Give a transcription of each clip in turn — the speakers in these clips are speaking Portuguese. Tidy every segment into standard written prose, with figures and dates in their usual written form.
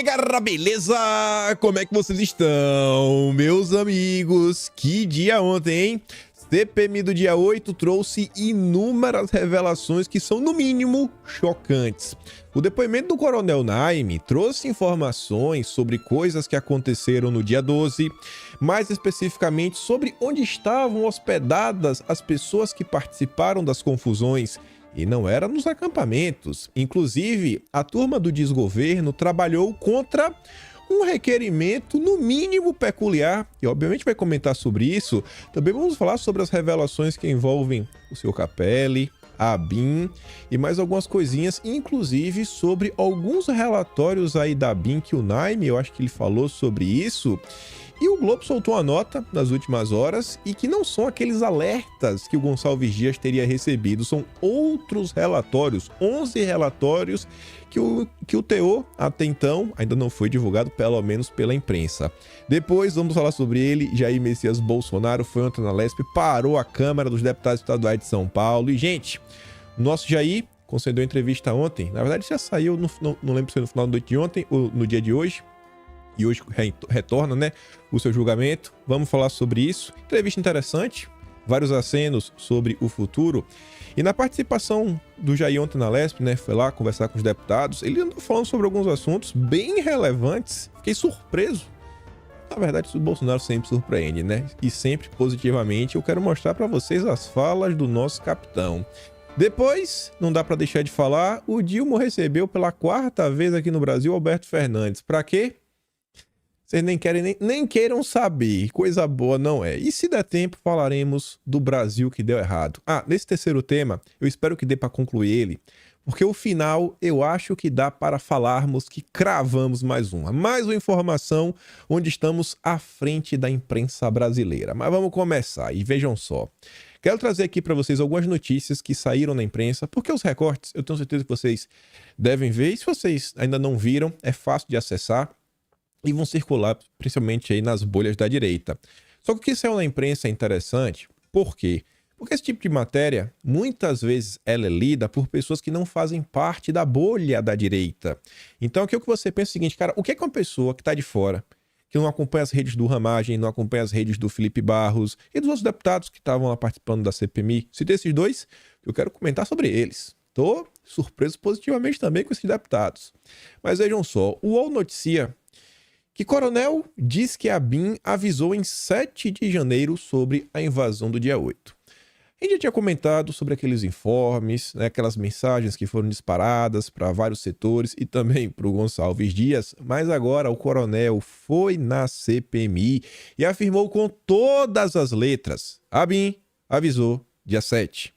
minha galera, beleza? Como é que vocês estão, meus amigos? Que dia ontem, hein? CPMI do dia 8 trouxe inúmeras revelações que são, no mínimo, chocantes. O depoimento do Coronel Naime trouxe informações sobre coisas que aconteceram no dia 12, mais especificamente sobre onde estavam hospedadas as pessoas que participaram das confusões. E não era nos acampamentos. Inclusive, a turma do desgoverno trabalhou contra um requerimento, no mínimo, peculiar. E, obviamente, vai comentar sobre isso. Também vamos falar sobre as revelações que envolvem o seu Capelli, a ABIN e mais algumas coisinhas, inclusive sobre alguns relatórios aí da ABIN que o Naime, eu acho que ele falou sobre isso. E o Globo soltou uma nota nas últimas horas e que não são aqueles alertas que o Gonçalves Dias teria recebido, são outros relatórios, 11 relatórios que o teor até então ainda não foi divulgado, pelo menos pela imprensa. Depois vamos falar sobre ele. Jair Messias Bolsonaro foi ontem na Lespe, parou a Câmara dos Deputados Estaduais de São Paulo e, gente, o nosso Jair concedeu entrevista ontem, na verdade já saiu, não lembro se foi no final da noite de ontem ou no dia de hoje, e hoje retorna, né, o seu julgamento. Vamos falar sobre isso. Entrevista interessante, vários acenos sobre o futuro. E na participação do Jair ontem na Lespe, né, foi lá conversar com os deputados, ele andou falando sobre alguns assuntos bem relevantes. Fiquei surpreso. Na verdade, o Bolsonaro sempre surpreende, né? E sempre positivamente. Eu quero mostrar para vocês as falas do nosso capitão. Depois, não dá para deixar de falar, o Dilma recebeu pela 4ª vez aqui no Brasil Alberto Fernandes. Para quê? Vocês nem queiram saber, coisa boa não é. E se der tempo, falaremos do Brasil que deu errado. Nesse terceiro tema, eu espero que dê para concluir ele, porque o final eu acho que dá para falarmos que cravamos mais uma informação onde estamos à frente da imprensa brasileira. Mas vamos começar e vejam só. Quero trazer aqui para vocês algumas notícias que saíram na imprensa, porque os recortes eu tenho certeza que vocês devem ver, e se vocês ainda não viram, é fácil de acessar. E vão circular principalmente aí nas bolhas da direita. Só que o que saiu na imprensa é interessante. Por quê? Porque esse tipo de matéria, muitas vezes, ela é lida por pessoas que não fazem parte da bolha da direita. Então, aqui o que você pensa é o seguinte, cara, o que é que uma pessoa que está de fora, que não acompanha as redes do Ramagem, não acompanha as redes do Felipe Barros e dos outros deputados que estavam lá participando da CPMI, se tem esses dois, eu quero comentar sobre eles. Estou surpreso positivamente também com esses deputados. Mas vejam só, o UOL noticia que Coronel diz que a ABIN avisou em 7 de janeiro sobre a invasão do dia 8. A gente já tinha comentado sobre aqueles informes, né, aquelas mensagens que foram disparadas para vários setores e também para o Gonçalves Dias, mas agora o Coronel foi na CPMI e afirmou com todas as letras: a ABIN avisou dia 7.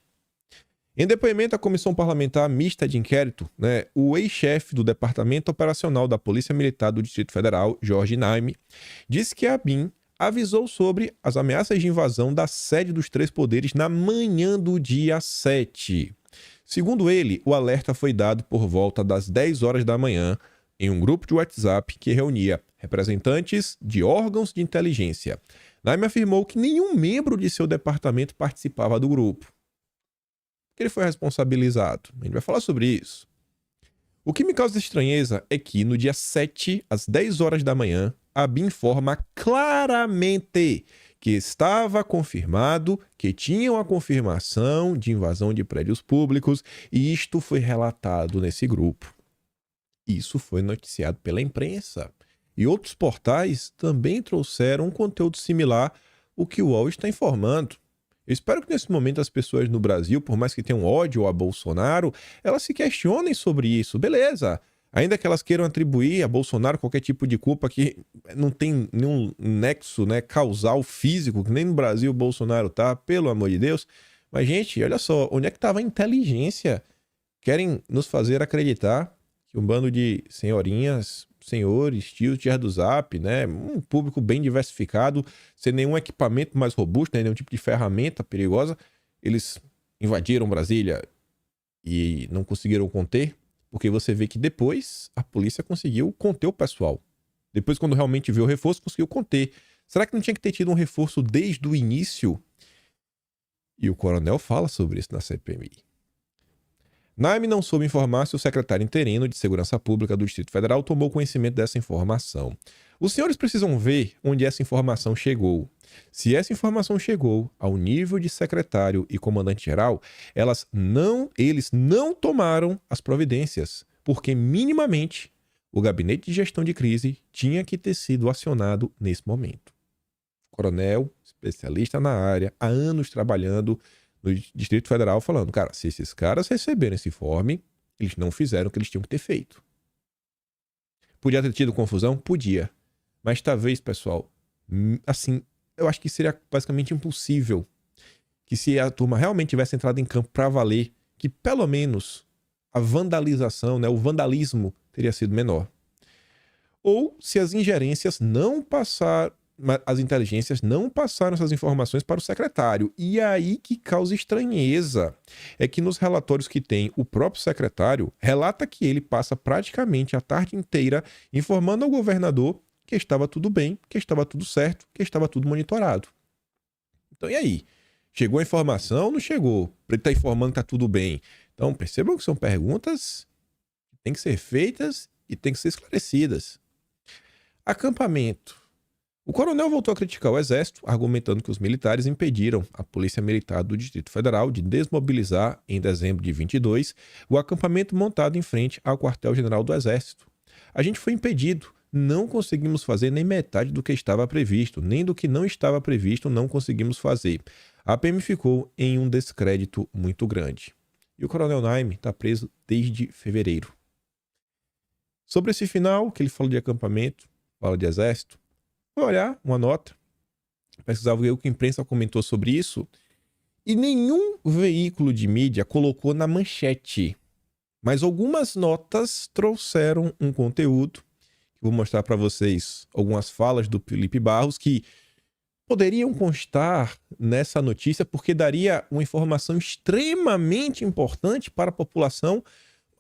Em depoimento à Comissão Parlamentar Mista de Inquérito, o ex-chefe do Departamento Operacional da Polícia Militar do Distrito Federal, Jorge Naime, disse que a ABIN avisou sobre as ameaças de invasão da sede dos 3 poderes na manhã do dia 7. Segundo ele, o alerta foi dado por volta das 10 horas da manhã em um grupo de WhatsApp que reunia representantes de órgãos de inteligência. Naime afirmou que nenhum membro de seu departamento participava do grupo. Que ele foi responsabilizado. A gente vai falar sobre isso. O que me causa estranheza é que no dia 7, às 10 horas da manhã, a ABIN informa claramente que estava confirmado que tinham a confirmação de invasão de prédios públicos e isto foi relatado nesse grupo. Isso foi noticiado pela imprensa. E outros portais também trouxeram um conteúdo similar ao que o UOL está informando. Eu espero que nesse momento as pessoas no Brasil, por mais que tenham ódio a Bolsonaro, elas se questionem sobre isso. Beleza, ainda que elas queiram atribuir a Bolsonaro qualquer tipo de culpa que não tem nenhum nexo, causal, físico, que nem no Brasil o Bolsonaro tá, pelo amor de Deus. Mas, gente, olha só, onde é que estava a inteligência? Querem nos fazer acreditar que um bando de senhorinhas, senhores, tios de do Zap, um público bem diversificado, sem nenhum equipamento mais robusto, nenhum tipo de ferramenta perigosa, eles invadiram Brasília e não conseguiram conter, porque você vê que depois a polícia conseguiu conter o pessoal. Depois, quando realmente viu o reforço, conseguiu conter. Será que não tinha que ter tido um reforço desde o início? E o coronel fala sobre isso na CPMI. Naime não soube informar se o secretário interino de Segurança Pública do Distrito Federal tomou conhecimento dessa informação. Os senhores precisam ver onde essa informação chegou. Se essa informação chegou ao nível de secretário e comandante-geral, eles não tomaram as providências, porque minimamente o gabinete de gestão de crise tinha que ter sido acionado nesse momento. Coronel, especialista na área, há anos trabalhando no Distrito Federal, falando, cara, se esses caras receberam esse informe, eles não fizeram o que eles tinham que ter feito. Podia ter tido confusão? Podia. Mas talvez, pessoal, assim, eu acho que seria basicamente impossível que, se a turma realmente tivesse entrado em campo para valer, que pelo menos a vandalização, né, o vandalismo teria sido menor. Ou se as ingerências não passaram, as inteligências não passaram essas informações para o secretário. E aí que causa estranheza é que nos relatórios que tem o próprio secretário, relata que ele passa praticamente a tarde inteira informando ao governador que estava tudo bem, que estava tudo certo, que estava tudo monitorado. Então e aí? Chegou a informação ou não chegou? Ele está informando que está tudo bem. Então percebam que são perguntas que têm que ser feitas e têm que ser esclarecidas. Acampamento. O coronel voltou a criticar o Exército, argumentando que os militares impediram a Polícia Militar do Distrito Federal de desmobilizar, em dezembro de 22, o acampamento montado em frente ao quartel-general do Exército. A gente foi impedido, não conseguimos fazer nem metade do que estava previsto, nem do que não estava previsto não conseguimos fazer. A PM ficou em um descrédito muito grande. E o coronel Naime está preso desde fevereiro. Sobre esse final, que ele falou de acampamento, fala de Exército, vou olhar uma nota, pesquisava o que a imprensa comentou sobre isso, e nenhum veículo de mídia colocou na manchete. Mas algumas notas trouxeram um conteúdo, que vou mostrar para vocês algumas falas do Felipe Barros, que poderiam constar nessa notícia, porque daria uma informação extremamente importante para a população,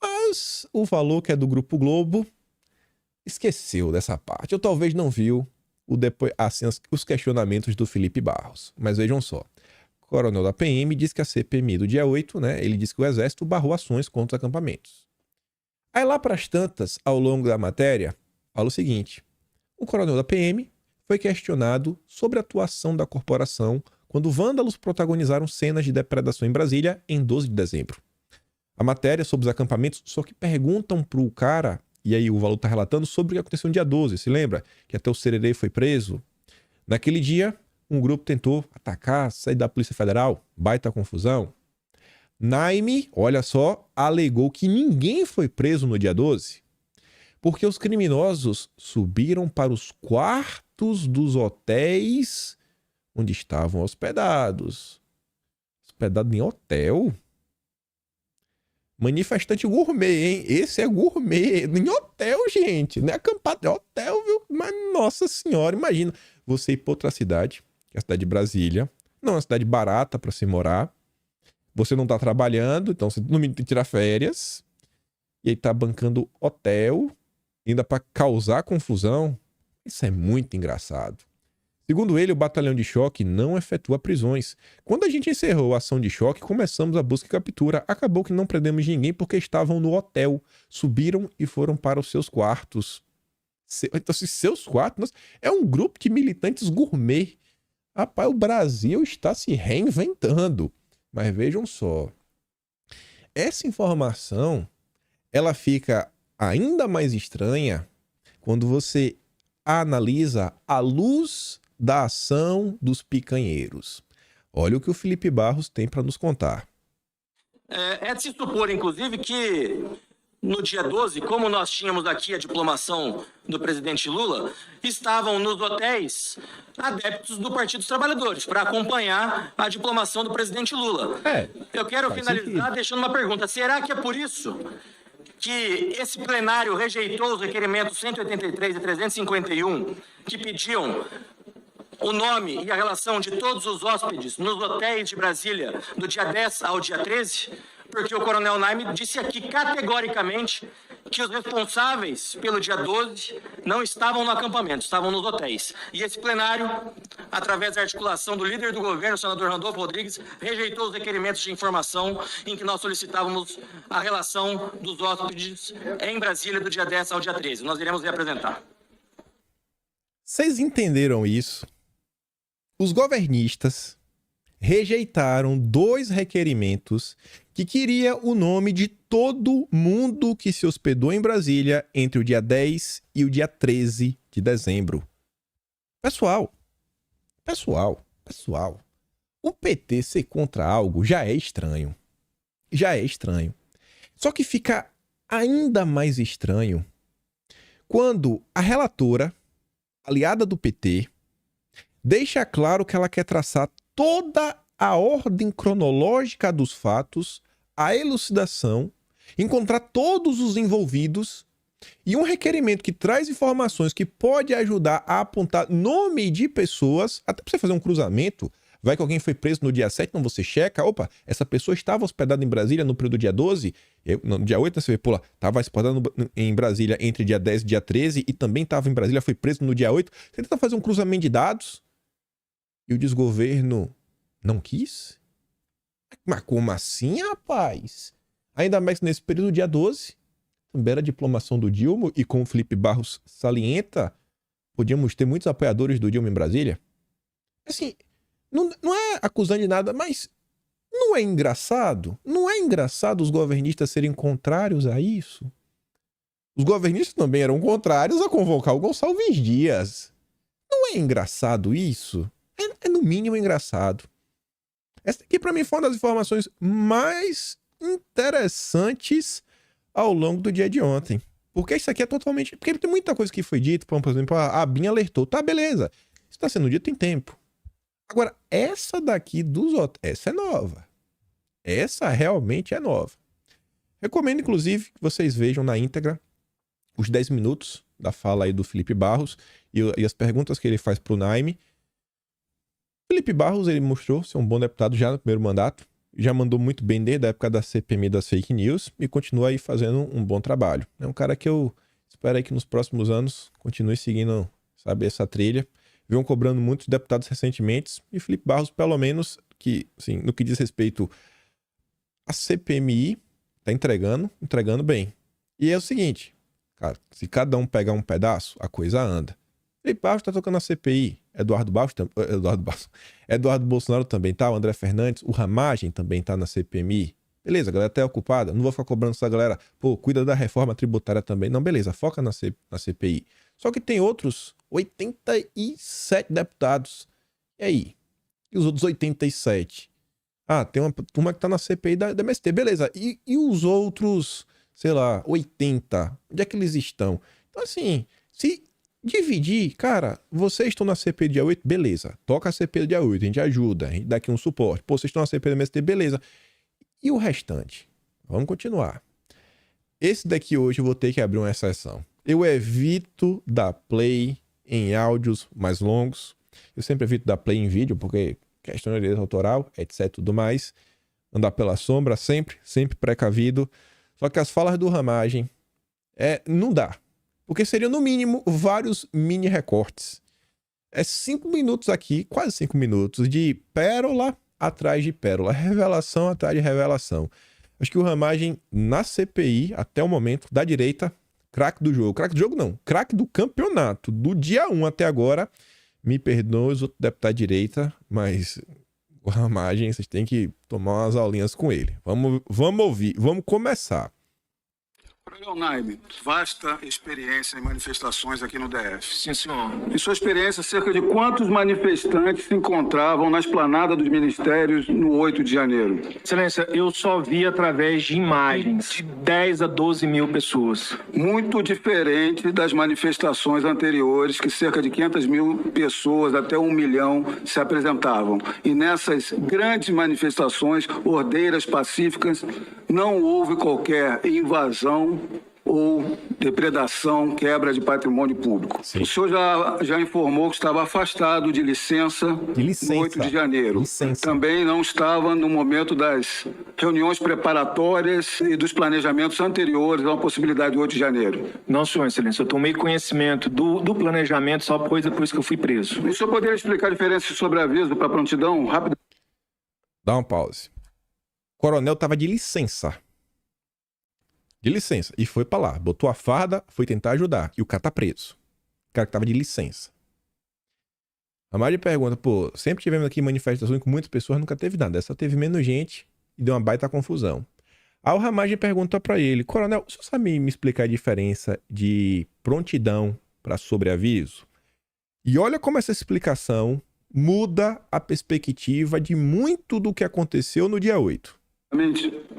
mas o valor que é do Grupo Globo esqueceu dessa parte, ou talvez não viu os questionamentos do Felipe Barros. Mas vejam só, o coronel da PM diz que a CPMI do dia 8, né, ele diz que o Exército barrou ações contra os acampamentos. Aí lá para as tantas, ao longo da matéria, fala o seguinte, o coronel da PM foi questionado sobre a atuação da corporação quando vândalos protagonizaram cenas de depredação em Brasília em 12 de dezembro. A matéria sobre os acampamentos, só que perguntam pro cara, e aí o Valor está relatando sobre o que aconteceu no dia 12, se lembra? Que até o Sererê foi preso. Naquele dia, um grupo tentou atacar a sede da Polícia Federal, baita confusão. Naime, olha só, alegou que ninguém foi preso no dia 12, porque os criminosos subiram para os quartos dos hotéis onde estavam hospedados. Hospedado em hotel? Manifestante gourmet, hein? Esse é gourmet. Em hotel, gente. Não é acampado, é hotel, viu? Mas, nossa senhora, imagina. Você ir para outra cidade, que é a cidade de Brasília. Não é uma cidade barata para se morar. Você não tá trabalhando, então você no mínimo tem que tirar férias. E aí tá bancando hotel, ainda para causar confusão. Isso é muito engraçado. Segundo ele, o batalhão de choque não efetua prisões. Quando a gente encerrou a ação de choque, começamos a busca e captura. Acabou que não prendemos ninguém porque estavam no hotel. Subiram e foram para os seus quartos. Então, seus quartos... É um grupo de militantes gourmet. Rapaz, o Brasil está se reinventando. Mas vejam só. Essa informação, ela fica ainda mais estranha quando você analisa à luz da ação dos picanheiros. Olha o que o Felipe Barros tem para nos contar. É de se supor, inclusive, que no dia 12, como nós tínhamos aqui a diplomação do presidente Lula, estavam nos hotéis adeptos do Partido dos Trabalhadores para acompanhar a diplomação do presidente Lula. Eu quero finalizar deixando uma pergunta. Será que é por isso que esse plenário rejeitou os requerimentos 183 e 351 que pediam o nome e a relação de todos os hóspedes nos hotéis de Brasília do dia 10 ao dia 13? Porque o coronel Naime disse aqui categoricamente que os responsáveis pelo dia 12 não estavam no acampamento, estavam nos hotéis. E esse plenário através da articulação do líder do governo, o senador Randolfo Rodrigues, rejeitou os requerimentos de informação em que nós solicitávamos a relação dos hóspedes em Brasília do dia 10 ao dia 13. Nós iremos reapresentar. Vocês entenderam isso? Os governistas rejeitaram 2 requerimentos que queria o nome de todo mundo que se hospedou em Brasília entre o dia 10 e o dia 13 de dezembro. Pessoal, o PT ser contra algo já é estranho. Só que fica ainda mais estranho quando a relatora, aliada do PT, deixa claro que ela quer traçar toda a ordem cronológica dos fatos, a elucidação, encontrar todos os envolvidos e um requerimento que traz informações que pode ajudar a apontar nome de pessoas, até para você fazer um cruzamento. Vai que alguém foi preso no dia 7, então você checa, opa, essa pessoa estava hospedada em Brasília no período do dia 12, no dia 8 você vê, pô, estava hospedada em Brasília entre dia 10 e dia 13 e também estava em Brasília, foi preso no dia 8. Você tenta fazer um cruzamento de dados e o desgoverno não quis? Mas como assim, rapaz? Ainda mais nesse período do dia 12, também era a diplomação do Dilma e como o Felipe Barros salienta, podíamos ter muitos apoiadores do Dilma em Brasília. Assim, não é acusando de nada, mas não é engraçado? Não é engraçado os governistas serem contrários a isso? Os governistas também eram contrários a convocar o Gonçalves Dias. Não é engraçado isso? É no mínimo engraçado. Essa aqui, para mim, foi uma das informações mais interessantes ao longo do dia de ontem. Porque isso aqui é totalmente... Porque tem muita coisa que foi dita, por exemplo, a BIM alertou. Tá, beleza. Isso está sendo dito em tempo. Agora, essa daqui dos hotéis, essa é nova. Essa realmente é nova. Recomendo, inclusive, que vocês vejam na íntegra os 10 minutos da fala aí do Felipe Barros e as perguntas que ele faz pro Naime. Felipe Barros, ele mostrou ser um bom deputado já no primeiro mandato, já mandou muito bem desde a época da CPMI das fake news e continua aí fazendo um bom trabalho. É um cara que eu espero aí que nos próximos anos continue seguindo, sabe, essa trilha. Venham cobrando muitos deputados recentemente e Felipe Barros, pelo menos, que, assim, no que diz respeito à CPMI, tá entregando bem. E é o seguinte, cara, se cada um pegar um pedaço, a coisa anda. Felipe Barros tá tocando a CPI, Eduardo Bolsonaro também tá, o André Fernandes, o Ramagem também tá na CPMI. Beleza, a galera tá ocupada, não vou ficar cobrando essa galera, pô, cuida da reforma tributária também. Não, beleza, foca na CPI. Só que tem outros 87 deputados. E aí? E os outros 87? Ah, tem uma turma que tá na CPI da MST, beleza. E os outros, sei lá, 80? Onde é que eles estão? Então, assim, se dividir, cara, vocês estão na CPI do dia 8, beleza. Toca a CPI do dia 8, a gente ajuda, a gente dá aqui um suporte. Pô, vocês estão na CPI da MST, beleza. E o restante? Vamos continuar. Esse daqui hoje eu vou ter que abrir uma exceção. Eu evito dar play em áudios mais longos. Eu sempre evito dar play em vídeo, porque questão de direito autoral, etc, tudo mais. Andar pela sombra, sempre precavido. Só que as falas do Ramagem, não dá. Porque seriam, no mínimo, vários mini recortes. 5 minutos aqui, quase 5 minutos, de pérola atrás de pérola, revelação atrás de revelação. Acho que o Ramagem, na CPI, até o momento, da direita, craque do jogo. Craque do jogo não, craque do campeonato. Do dia 1 até agora, me perdoem os outros deputados de direita, mas o Ramagem, vocês têm que tomar umas aulinhas com ele. Vamos ouvir, vamos começar. Coronel Naime, vasta experiência em manifestações aqui no DF. Sim, senhor. Em sua experiência, cerca de quantos manifestantes se encontravam na esplanada dos ministérios no 8 de janeiro? Excelência, eu só vi através de imagens de 10 a 12 mil pessoas. Muito diferente das manifestações anteriores, que cerca de 500 mil pessoas, até 1 milhão, se apresentavam. E nessas grandes manifestações, ordeiras, pacíficas, não houve qualquer invasão ou depredação, quebra de patrimônio público. Sim. O senhor já informou que estava afastado de licença no 8 de janeiro. Também não estava no momento das reuniões preparatórias e dos planejamentos anteriores a uma possibilidade de 8 de janeiro. Não, senhor excelência, eu tomei conhecimento do planejamento só depois que eu fui preso. O senhor poderia explicar a diferença de sobreaviso para prontidão rápido? Dá uma pause. O coronel estava de licença. De licença. E foi pra lá. Botou a farda, foi tentar ajudar. E o cara tá preso. O cara que tava de licença. A Mari pergunta, pô, sempre tivemos aqui manifestações com muitas pessoas, nunca teve nada. Essa teve menos gente e deu uma baita confusão. Aí o Ramagem pergunta pra ele, coronel, o senhor sabe me explicar a diferença de prontidão para sobreaviso? E olha como essa explicação muda a perspectiva de muito do que aconteceu no dia 8.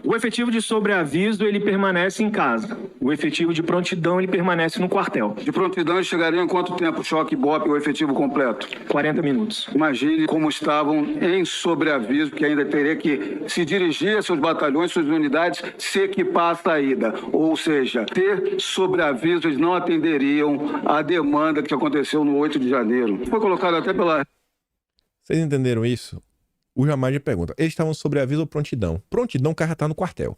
O efetivo de sobreaviso, ele permanece em casa. O efetivo de prontidão, ele permanece no quartel. De prontidão, chegaria em quanto tempo choque, BOPE, o efetivo completo? 40 minutos. Imagine como estavam em sobreaviso, que ainda teria que se dirigir a seus batalhões, suas unidades, se equipar à saída. Ou seja, ter sobreaviso, eles não atenderiam à demanda que aconteceu no 8 de janeiro. Foi colocado até pela... Vocês entenderam isso? O Ramagem pergunta, eles estavam sobre aviso ou prontidão? Prontidão, o cara tá no quartel.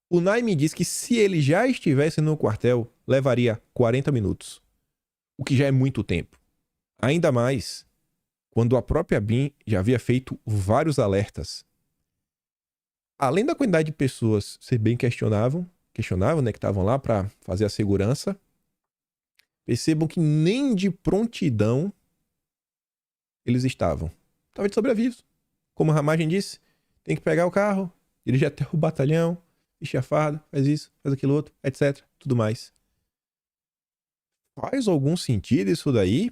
O Naime diz que se ele já estivesse no quartel, levaria 40 minutos. O que já é muito tempo. Ainda mais quando a própria BIM já havia feito vários alertas. Além da quantidade de pessoas ser bem questionavam, né, que estavam lá para fazer a segurança, percebam que nem de prontidão eles estavam. Estava de sobreaviso. Como a Ramagem disse, tem que pegar o carro, dirigir até o batalhão, vestir a farda, faz isso, faz aquilo outro, etc. Tudo mais. Faz algum sentido isso daí?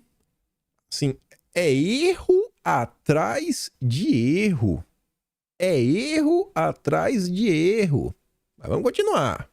Sim, é erro atrás de erro. É erro atrás de erro. Mas vamos continuar.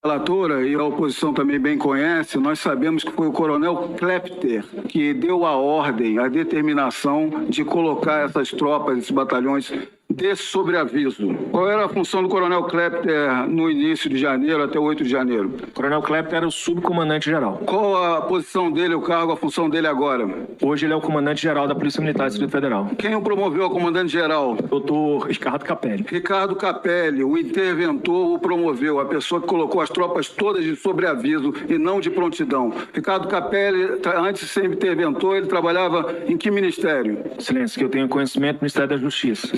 A relatora e a oposição também bem conhece, nós sabemos que foi o coronel Klepter que deu a ordem, a determinação de colocar essas tropas, esses batalhões de sobreaviso. Qual era a função do coronel Klepter no início de janeiro até o 8 de janeiro? O coronel Klepter era o subcomandante-geral. Qual a posição dele, o cargo, a função dele agora? Hoje ele é o comandante-geral da Polícia Militar do Distrito Federal. Quem o promoveu a comandante-geral? Doutor Ricardo Capelli. Ricardo Capelli, o interventor, o promoveu, a pessoa que colocou as tropas todas de sobreaviso e não de prontidão. Ricardo Capelli, antes de ser interventor, ele trabalhava em que ministério? Excelência, que eu tenho conhecimento do Ministério da Justiça.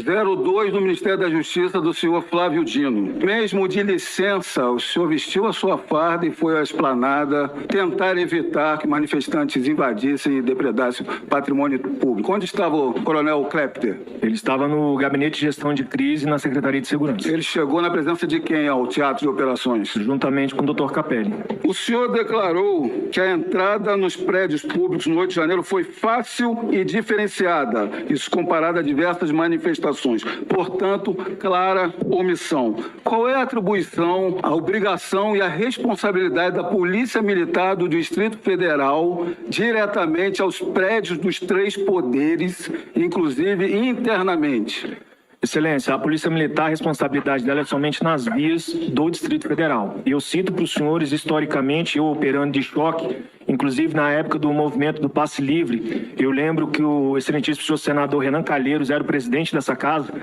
02 do Ministério da Justiça do senhor Flávio Dino. Mesmo de licença, o senhor vestiu a sua farda e foi à esplanada tentar evitar que manifestantes invadissem e depredassem patrimônio público. Onde estava o coronel Klepter? Ele estava no Gabinete de Gestão de Crise na Secretaria de Segurança. Ele chegou na presença de quem ao Teatro de Operações? Juntamente com o Dr. Capelli. O senhor declarou que a entrada nos prédios públicos no 8 de janeiro foi fácil e diferenciada, isso comparado a diversas manifestações. Portanto, clara omissão. Qual é a atribuição, a obrigação e a responsabilidade da Polícia Militar do Distrito Federal diretamente aos prédios dos três poderes, inclusive internamente? Excelência, a Polícia Militar, a responsabilidade dela é somente nas vias do Distrito Federal. E eu cito para os senhores, historicamente, eu operando de choque, inclusive na época do movimento do Passe Livre, eu lembro que o excelentíssimo senhor senador Renan Calheiros era o presidente dessa casa,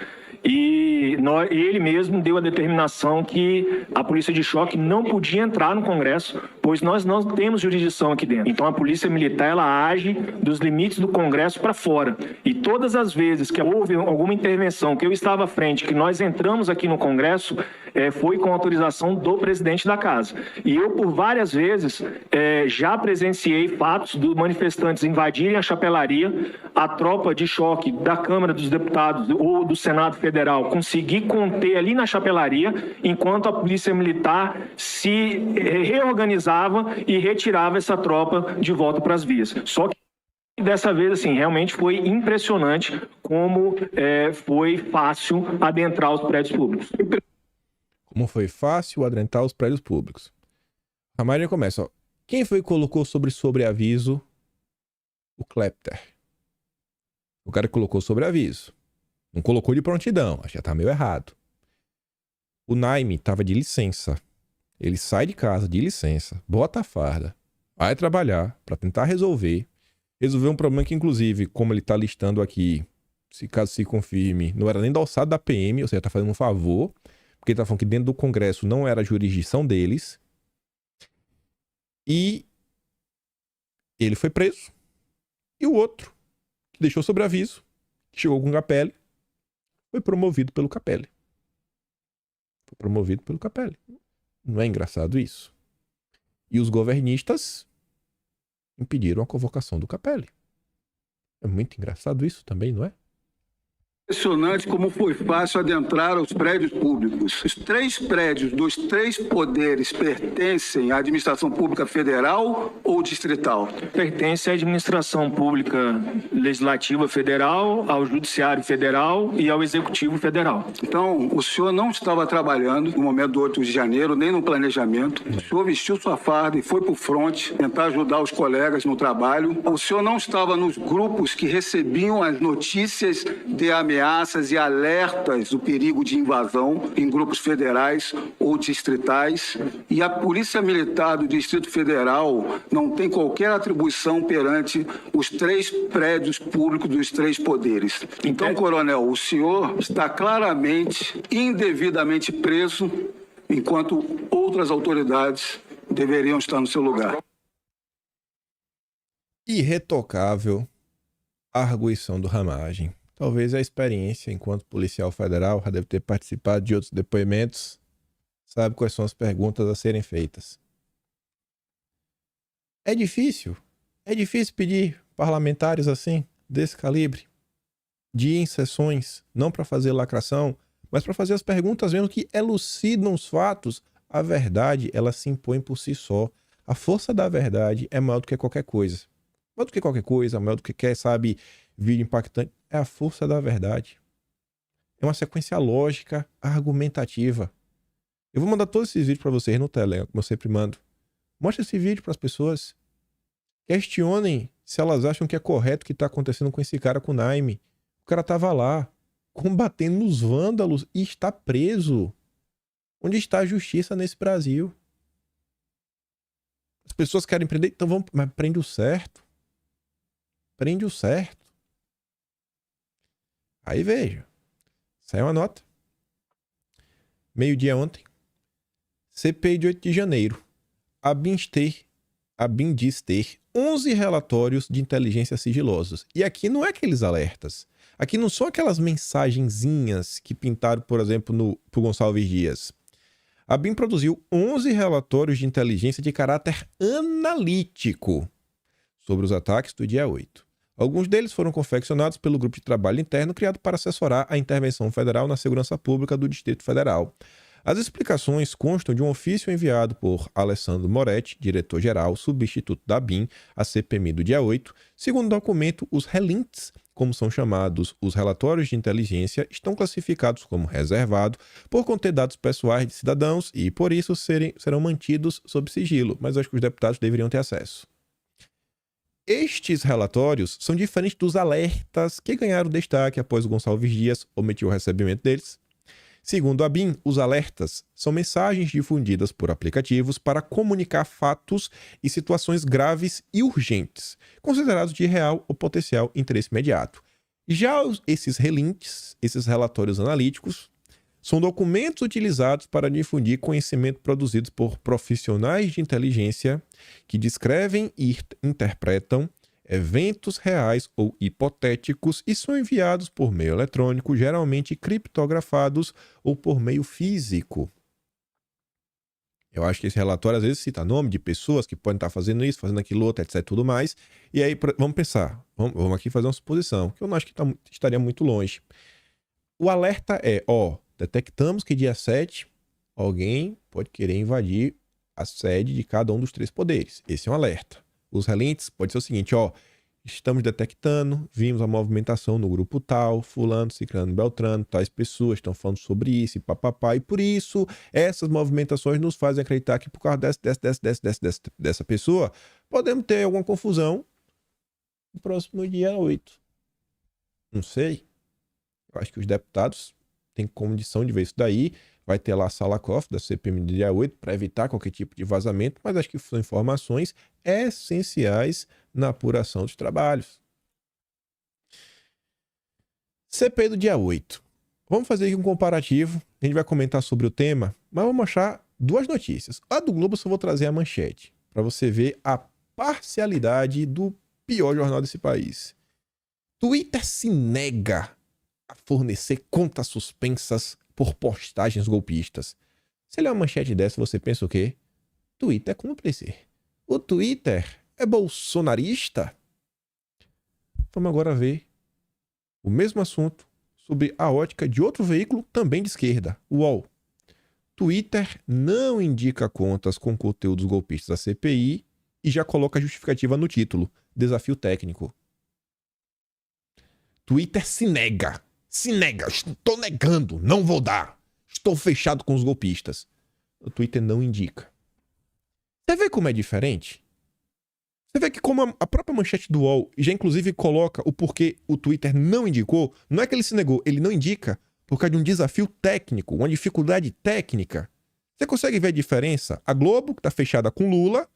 e ele mesmo deu a determinação que a polícia de choque não podia entrar no Congresso, pois nós não temos jurisdição aqui dentro. Então a polícia militar, ela age dos limites do Congresso para fora. E todas as vezes que houve alguma intervenção, que eu estava à frente, que nós entramos aqui no Congresso, foi com autorização do presidente da casa. E eu, por várias vezes, já presenciei fatos dos manifestantes invadirem a chapelaria, a tropa de choque da Câmara dos Deputados ou do Senado Federal conseguir conter ali na chapelaria, enquanto a Polícia Militar se reorganizava e retirava essa tropa de volta para as vias. Só que dessa vez, assim, realmente foi impressionante como foi fácil adentrar os prédios públicos. Como foi fácil adentrar os prédios públicos. A Maria começa, ó. Quem foi que colocou sobreaviso? O Klepter. O cara que colocou sobreaviso. Não colocou de prontidão. Acho que já tá meio errado. O Naime tava de licença. Ele sai de casa, de licença, bota a farda, vai trabalhar para tentar resolver um problema que, inclusive, como ele está listando aqui, se caso se confirme, não era nem da alçada da PM, ou seja, está fazendo um favor, porque ele está falando que dentro do Congresso não era a jurisdição deles. E ele foi preso. E o outro, que deixou sobreaviso, que chegou com o Capelli, foi promovido pelo Capelli. Não é engraçado isso? E os governistas impediram a convocação do Capelli. É muito engraçado isso também, não é? Impressionante como foi fácil adentrar aos prédios públicos. Os 3 prédios dos 3 poderes pertencem à administração pública federal ou distrital? Pertence à administração pública legislativa federal, ao judiciário federal e ao executivo federal. Então, o senhor não estava trabalhando no momento do 8 de janeiro, nem no planejamento. O senhor vestiu sua farda e foi para o fronte tentar ajudar os colegas no trabalho. O senhor não estava nos grupos que recebiam as notícias de ameaças e alertas do perigo de invasão em grupos federais ou distritais. E a Polícia Militar do Distrito Federal não tem qualquer atribuição perante os 3 prédios públicos dos 3 poderes. Então, coronel, o senhor está claramente, indevidamente preso, enquanto outras autoridades deveriam estar no seu lugar. Irretocável a arguição do Ramagem. Talvez a experiência enquanto policial federal já deve ter participado de outros depoimentos, sabe quais são as perguntas a serem feitas. É difícil pedir parlamentares assim, desse calibre, de ir em sessões, não para fazer lacração, mas para fazer as perguntas mesmo que elucidam os fatos. A verdade, ela se impõe por si só. A força da verdade é maior do que qualquer coisa. Maior do que qualquer coisa, maior do que quer, sabe, vídeo impactante. É a força da verdade. É uma sequência lógica, argumentativa. Eu vou mandar todos esses vídeos para vocês no Telegram, como eu sempre mando. Mostre esse vídeo para as pessoas. Questionem se elas acham que é correto o que está acontecendo com esse cara, com o Naime. O cara estava lá, combatendo nos vândalos e está preso. Onde está a justiça nesse Brasil? As pessoas querem prender, então vamos, mas prende o certo. Prende o certo. Aí veja, saiu uma nota, meio-dia ontem, CPI de 8 de janeiro, a BIM diz ter 11 relatórios de inteligência sigilosos. E aqui não é aqueles alertas, aqui não são aquelas mensagenzinhas que pintaram, por exemplo, pro Gonçalves Dias. A BIM produziu 11 relatórios de inteligência de caráter analítico sobre os ataques do dia 8. Alguns deles foram confeccionados pelo grupo de trabalho interno criado para assessorar a intervenção federal na segurança pública do Distrito Federal. As explicações constam de um ofício enviado por Alessandro Moretti, diretor-geral substituto da BIM, à CPMI do dia 8. Segundo o documento, os relintes, como são chamados os relatórios de inteligência, estão classificados como reservado por conter dados pessoais de cidadãos e, por isso, serão mantidos sob sigilo, mas acho que os deputados deveriam ter acesso. Estes relatórios são diferentes dos alertas que ganharam destaque após o Gonçalves Dias omitir o recebimento deles. Segundo a BIM, os alertas são mensagens difundidas por aplicativos para comunicar fatos e situações graves e urgentes, considerados de real ou potencial interesse imediato. Já esses relintes, esses relatórios analíticos, são documentos utilizados para difundir conhecimento produzidos por profissionais de inteligência que descrevem e interpretam eventos reais ou hipotéticos e são enviados por meio eletrônico, geralmente criptografados ou por meio físico. Eu acho que esse relatório às vezes cita nome de pessoas que podem estar fazendo isso, fazendo aquilo outro, etc. tudo mais. E aí vamos pensar, vamos aqui fazer uma suposição, que eu não acho que estaria muito longe. O alerta é, detectamos que dia 7 alguém pode querer invadir a sede de cada um dos 3 poderes. Esse é um alerta. Os relintes pode ser o seguinte, estamos detectando, vimos a movimentação no grupo tal, fulano, ciclano, beltrano, tais pessoas estão falando sobre isso e papapá, e por isso essas movimentações nos fazem acreditar que por causa dessa pessoa, podemos ter alguma confusão no próximo dia 8. Não sei. Eu acho que os deputados tem condição de ver isso daí. Vai ter lá a sala cofre da CPMI do dia 8 para evitar qualquer tipo de vazamento, mas acho que são informações essenciais na apuração dos trabalhos. CPI do dia 8. Vamos fazer aqui um comparativo. A gente vai comentar sobre o tema, mas vamos achar duas notícias. A do Globo eu só vou trazer a manchete, para você ver a parcialidade do pior jornal desse país. Twitter se nega a fornecer contas suspensas por postagens golpistas. Se ler uma manchete dessa, você pensa o quê? Twitter é cúmplice. O Twitter é bolsonarista? Vamos agora ver o mesmo assunto sobre a ótica de outro veículo também de esquerda, o UOL. Twitter não indica contas com conteúdos golpistas da CPI e já coloca a justificativa no título, desafio técnico. Twitter se nega. Se nega. Estou negando. Não vou dar. Estou fechado com os golpistas. O Twitter não indica. Você vê como é diferente? Você vê que como a própria manchete do UOL já inclusive coloca o porquê o Twitter não indicou, não é que ele se negou, ele não indica por causa de um desafio técnico, uma dificuldade técnica. Você consegue ver a diferença? A Globo, que está fechada com Lula,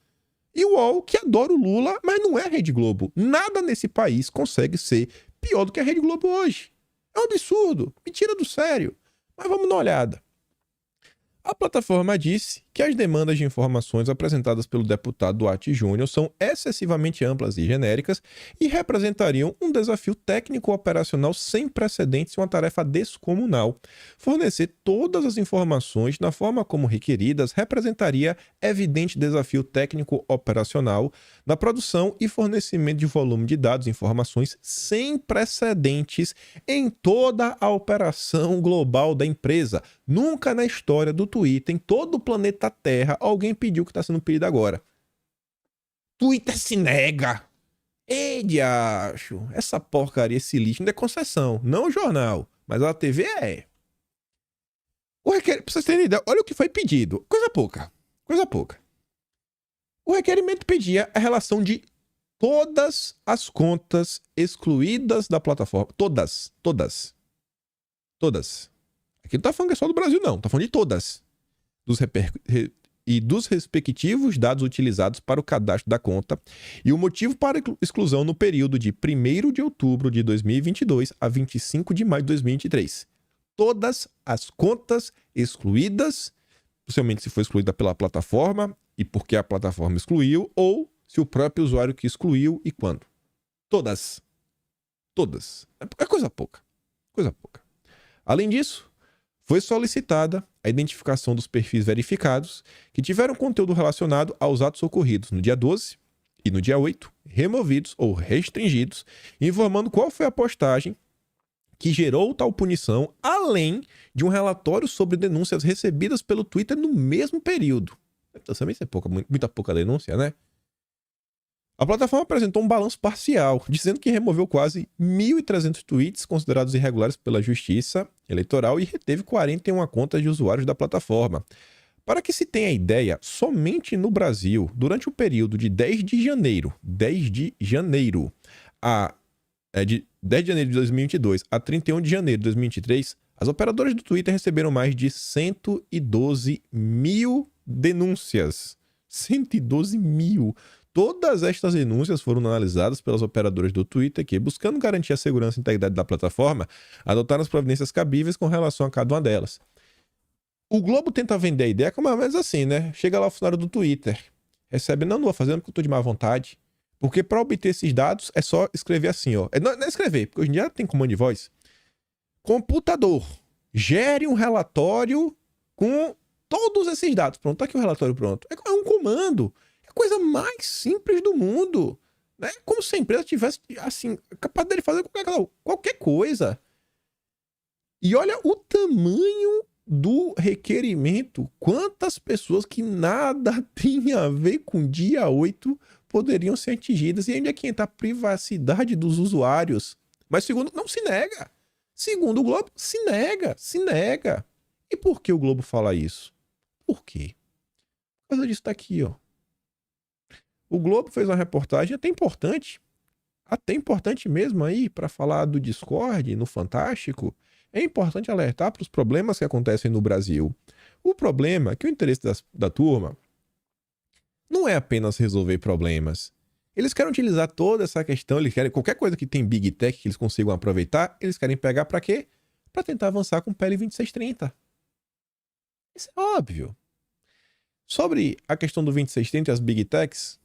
e o UOL, que adora o Lula, mas não é a Rede Globo. Nada nesse país consegue ser pior do que a Rede Globo hoje. É um absurdo, me tira do sério. Mas vamos dar uma olhada. A plataforma disse que as demandas de informações apresentadas pelo deputado Duarte Júnior são excessivamente amplas e genéricas e representariam um desafio técnico-operacional sem precedentes e uma tarefa descomunal. Fornecer todas as informações na forma como requeridas representaria evidente desafio técnico-operacional na produção e fornecimento de volume de dados e informações sem precedentes em toda a operação global da empresa. Nunca na história do Twitter, em todo o planeta Terra, alguém pediu o que está sendo pedido agora. Twitter se nega. Ei, diacho, essa porcaria, esse lixo não é concessão, não o jornal, mas a TV é. Pra vocês terem ideia, olha o que foi pedido. Coisa pouca, coisa pouca. O requerimento pedia a relação de todas as contas excluídas da plataforma. Todas. Aqui não tá falando que é só do Brasil, não. Tá falando de todas. E dos respectivos dados utilizados para o cadastro da conta e o motivo para exclusão no período de 1º de outubro de 2022 a 25 de maio de 2023. Todas as contas excluídas, possivelmente se foi excluída pela plataforma e porque a plataforma excluiu, ou se o próprio usuário que excluiu e quando. Todas. É coisa pouca. Além disso, foi solicitada a identificação dos perfis verificados que tiveram conteúdo relacionado aos atos ocorridos no dia 12 e no dia 8, removidos ou restringidos, informando qual foi a postagem que gerou tal punição, além de um relatório sobre denúncias recebidas pelo Twitter no mesmo período. Também isso é muita pouca denúncia, né? A plataforma apresentou um balanço parcial, dizendo que removeu quase 1.300 tweets considerados irregulares pela Justiça Eleitoral e reteve 41 contas de usuários da plataforma. Para que se tenha ideia, somente no Brasil, durante o período de 10 de janeiro de 2022 a 31 de janeiro de 2023, as operadoras do Twitter receberam mais de 112 mil denúncias. 112 mil! Todas estas denúncias foram analisadas pelas operadoras do Twitter que, buscando garantir a segurança e integridade da plataforma, adotaram as providências cabíveis com relação a cada uma delas. O Globo tenta vender a ideia como mais ou menos assim, né? Chega lá o funcionário do Twitter, recebe, não vou fazer porque eu tô de má vontade. Porque para obter esses dados é só escrever assim, ó. Não é escrever, porque hoje em dia tem comando de voz. Computador, gere um relatório com todos esses dados. Pronto, tá aqui o relatório pronto. É um comando. Coisa mais simples do mundo, né? Como se a empresa tivesse, assim, capaz de fazer qualquer coisa. E olha o tamanho do requerimento. Quantas pessoas que nada tinha a ver com dia 8 poderiam ser atingidas. E ainda aqui entra a privacidade dos usuários. Mas segundo, não se nega. Segundo o Globo, se nega. E por que o Globo fala isso? Por quê? Por causa disso tá aqui, ó. O Globo fez uma reportagem até importante mesmo aí, para falar do Discord no Fantástico. É importante alertar para os problemas que acontecem no Brasil. O problema é que o interesse da turma não é apenas resolver problemas. Eles querem utilizar toda essa questão, eles querem qualquer coisa que tem Big Tech que eles consigam aproveitar, eles querem pegar para quê? Para tentar avançar com o PL 2630. Isso é óbvio. Sobre a questão do 2630 e as Big Techs,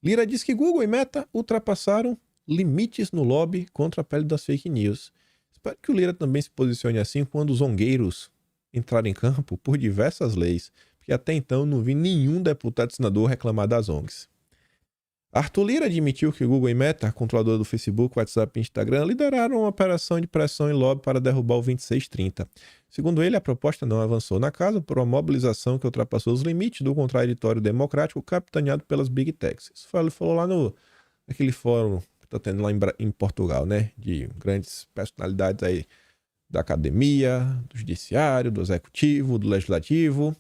Lira diz que Google e Meta ultrapassaram limites no lobby contra a pele das fake news. Espero que o Lira também se posicione assim quando os zongueiros entrarem em campo por diversas leis, porque até então não vi nenhum deputado e senador reclamar das ONGs. Arthur Lira admitiu que Google e Meta, controlador do Facebook, WhatsApp e Instagram, lideraram uma operação de pressão e lobby para derrubar o 2630. Segundo ele, a proposta não avançou na casa por uma mobilização que ultrapassou os limites do contraditório democrático capitaneado pelas Big Techs. Isso ele falou lá naquele fórum que está tendo lá em Portugal, né? De grandes personalidades aí da academia, do judiciário, do executivo, do legislativo.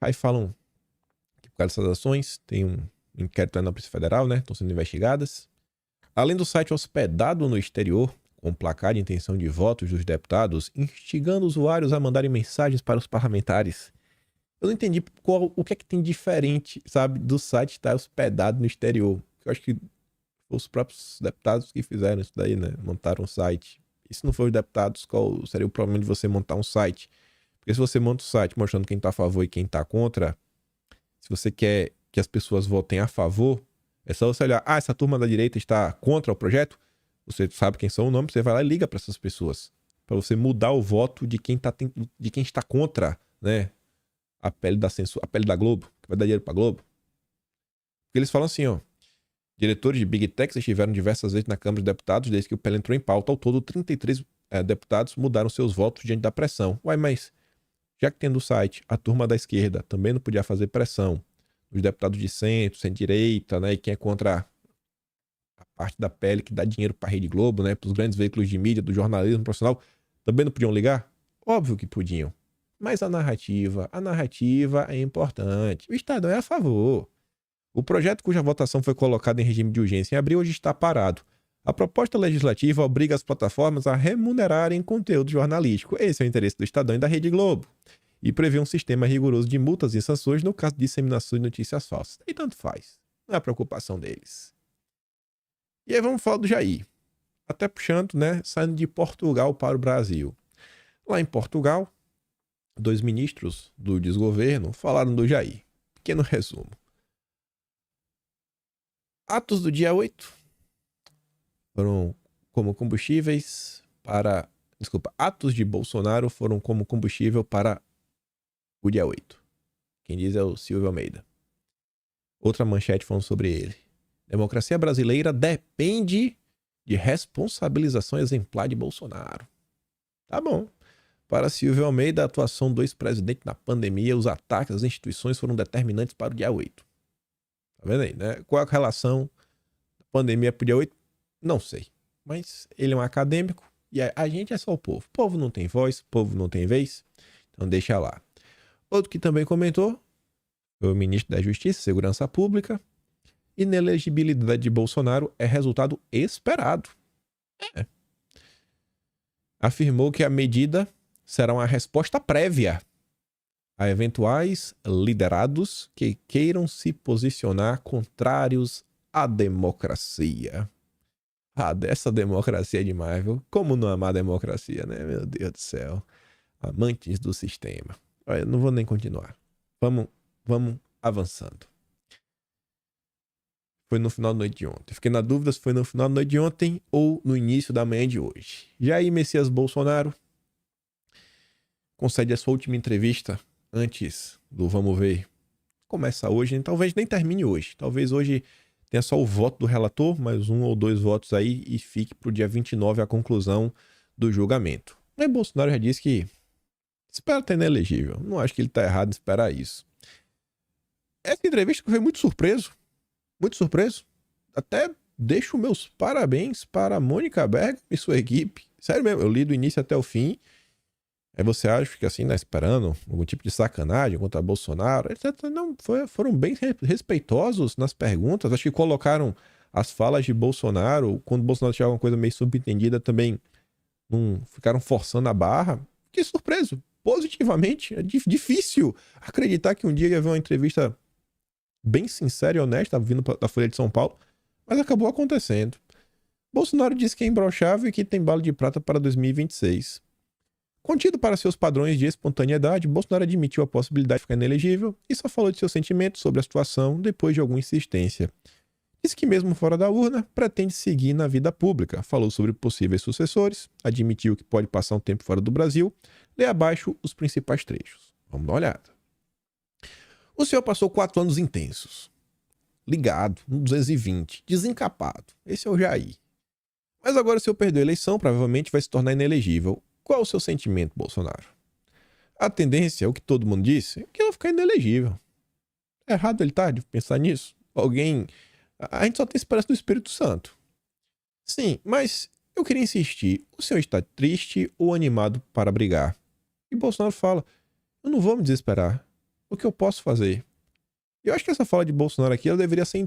Aí falam que por causa dessas ações tem um inquérito na Polícia Federal, né? Estão sendo investigadas. Além do site hospedado no exterior, com placar de intenção de votos dos deputados, instigando usuários a mandarem mensagens para os parlamentares. Eu não entendi o que é que tem diferente, sabe, do site estar hospedado no exterior. Eu acho que foram os próprios deputados que fizeram isso daí, né? Montaram um site. E se não for os deputados, qual seria o problema de você montar um site? Porque se você monta um site mostrando quem está a favor e quem está contra, se você quer que as pessoas votem a favor, é só você olhar, essa turma da direita está contra o projeto, você sabe quem são o nome, você vai lá e liga para essas pessoas, para você mudar o voto de quem está contra, né, a pele da censura, a pele da Globo, que vai dar dinheiro para a Globo. Porque eles falam assim, ó, diretores de Big Techs estiveram diversas vezes na Câmara de Deputados desde que o PL entrou em pauta. Ao todo, 33 deputados mudaram seus votos diante da pressão. Uai, mas já que tem do site, a turma da esquerda também não podia fazer pressão. Os deputados de centro, centro-direita, né, e quem é contra a parte da pele que dá dinheiro para a Rede Globo, né, para os grandes veículos de mídia, do jornalismo profissional, também não podiam ligar? Óbvio que podiam. Mas a narrativa é importante. O Estadão é a favor. O projeto cuja votação foi colocada em regime de urgência em abril hoje está parado. A proposta legislativa obriga as plataformas a remunerarem conteúdo jornalístico. Esse é o interesse do Estadão e da Rede Globo. E prevê um sistema rigoroso de multas e sanções no caso de disseminação de notícias falsas. E tanto faz. Não é a preocupação deles. E aí vamos falar do Jair. Até puxando, né? Saindo de Portugal para o Brasil. Lá em Portugal, 2 ministros do desgoverno falaram do Jair. Pequeno resumo. Atos do dia 8 foram como combustíveis para... atos de Bolsonaro foram como combustível para o dia 8. Quem diz é o Silvio Almeida. Outra manchete falando sobre ele. Democracia brasileira depende de responsabilização exemplar de Bolsonaro. Tá bom. Para Silvio Almeida, a atuação do ex-presidente na pandemia, os ataques às instituições foram determinantes para o dia 8. Tá vendo aí, né? Qual a relação da pandemia para o dia 8? Não sei. Mas ele é um acadêmico e a gente é só o povo. O povo não tem voz, o povo não tem vez. Então deixa lá. Outro que também comentou foi o ministro da Justiça e Segurança Pública. Inelegibilidade de Bolsonaro é resultado esperado. Afirmou que a medida será uma resposta prévia a eventuais liderados que queiram se posicionar contrários à democracia. Dessa democracia é demais, viu? Como não amar a democracia, né? Meu Deus do céu. Amantes do sistema. Olha, não vou nem continuar. Vamos avançando. Foi no final da noite de ontem. Fiquei na dúvida se foi no final da noite de ontem ou no início da manhã de hoje. Jair Messias Bolsonaro concede a sua última entrevista antes do Vamos Ver. Começa hoje, talvez nem termine hoje. Talvez hoje tenha só o voto do relator, mais 1 ou 2 votos aí e fique para o dia 29 a conclusão do julgamento. Mas Bolsonaro já disse que espera estar inelegível. Não acho que ele está errado em esperar isso. Essa entrevista foi muito surpreso. Muito surpreso. Até deixo meus parabéns para a Mônica Bergamo e sua equipe. Sério mesmo, eu li do início até o fim. Aí você acha que assim, né, esperando algum tipo de sacanagem contra Bolsonaro, etc. Não, foram bem respeitosos nas perguntas. Acho que colocaram as falas de Bolsonaro, quando Bolsonaro tinha alguma coisa meio subentendida, também não ficaram forçando a barra. Fiquei surpreso, positivamente. É difícil acreditar que um dia ia ver uma entrevista bem sincera e honesta vindo da Folha de São Paulo, mas acabou acontecendo. Bolsonaro disse que é imbrochável e que tem bala de prata para 2026. Contido para seus padrões de espontaneidade, Bolsonaro admitiu a possibilidade de ficar inelegível e só falou de seus sentimentos sobre a situação depois de alguma insistência. Disse que mesmo fora da urna, pretende seguir na vida pública. Falou sobre possíveis sucessores, admitiu que pode passar um tempo fora do Brasil. Lê abaixo os principais trechos. Vamos dar uma olhada. O senhor passou 4 anos intensos. Ligado, no 220, desencapado. Esse é o Jair. Mas agora o senhor perdeu a eleição, provavelmente vai se tornar inelegível. Qual o seu sentimento, Bolsonaro? A tendência, o que todo mundo disse, é que ele vai ficar inelegível. É errado ele tá de pensar nisso? A gente só tem esperança do Espírito Santo. Sim, mas eu queria insistir. O senhor está triste ou animado para brigar? E Bolsonaro fala, eu não vou me desesperar. O que eu posso fazer? Eu acho que essa fala de Bolsonaro aqui ela deveria ser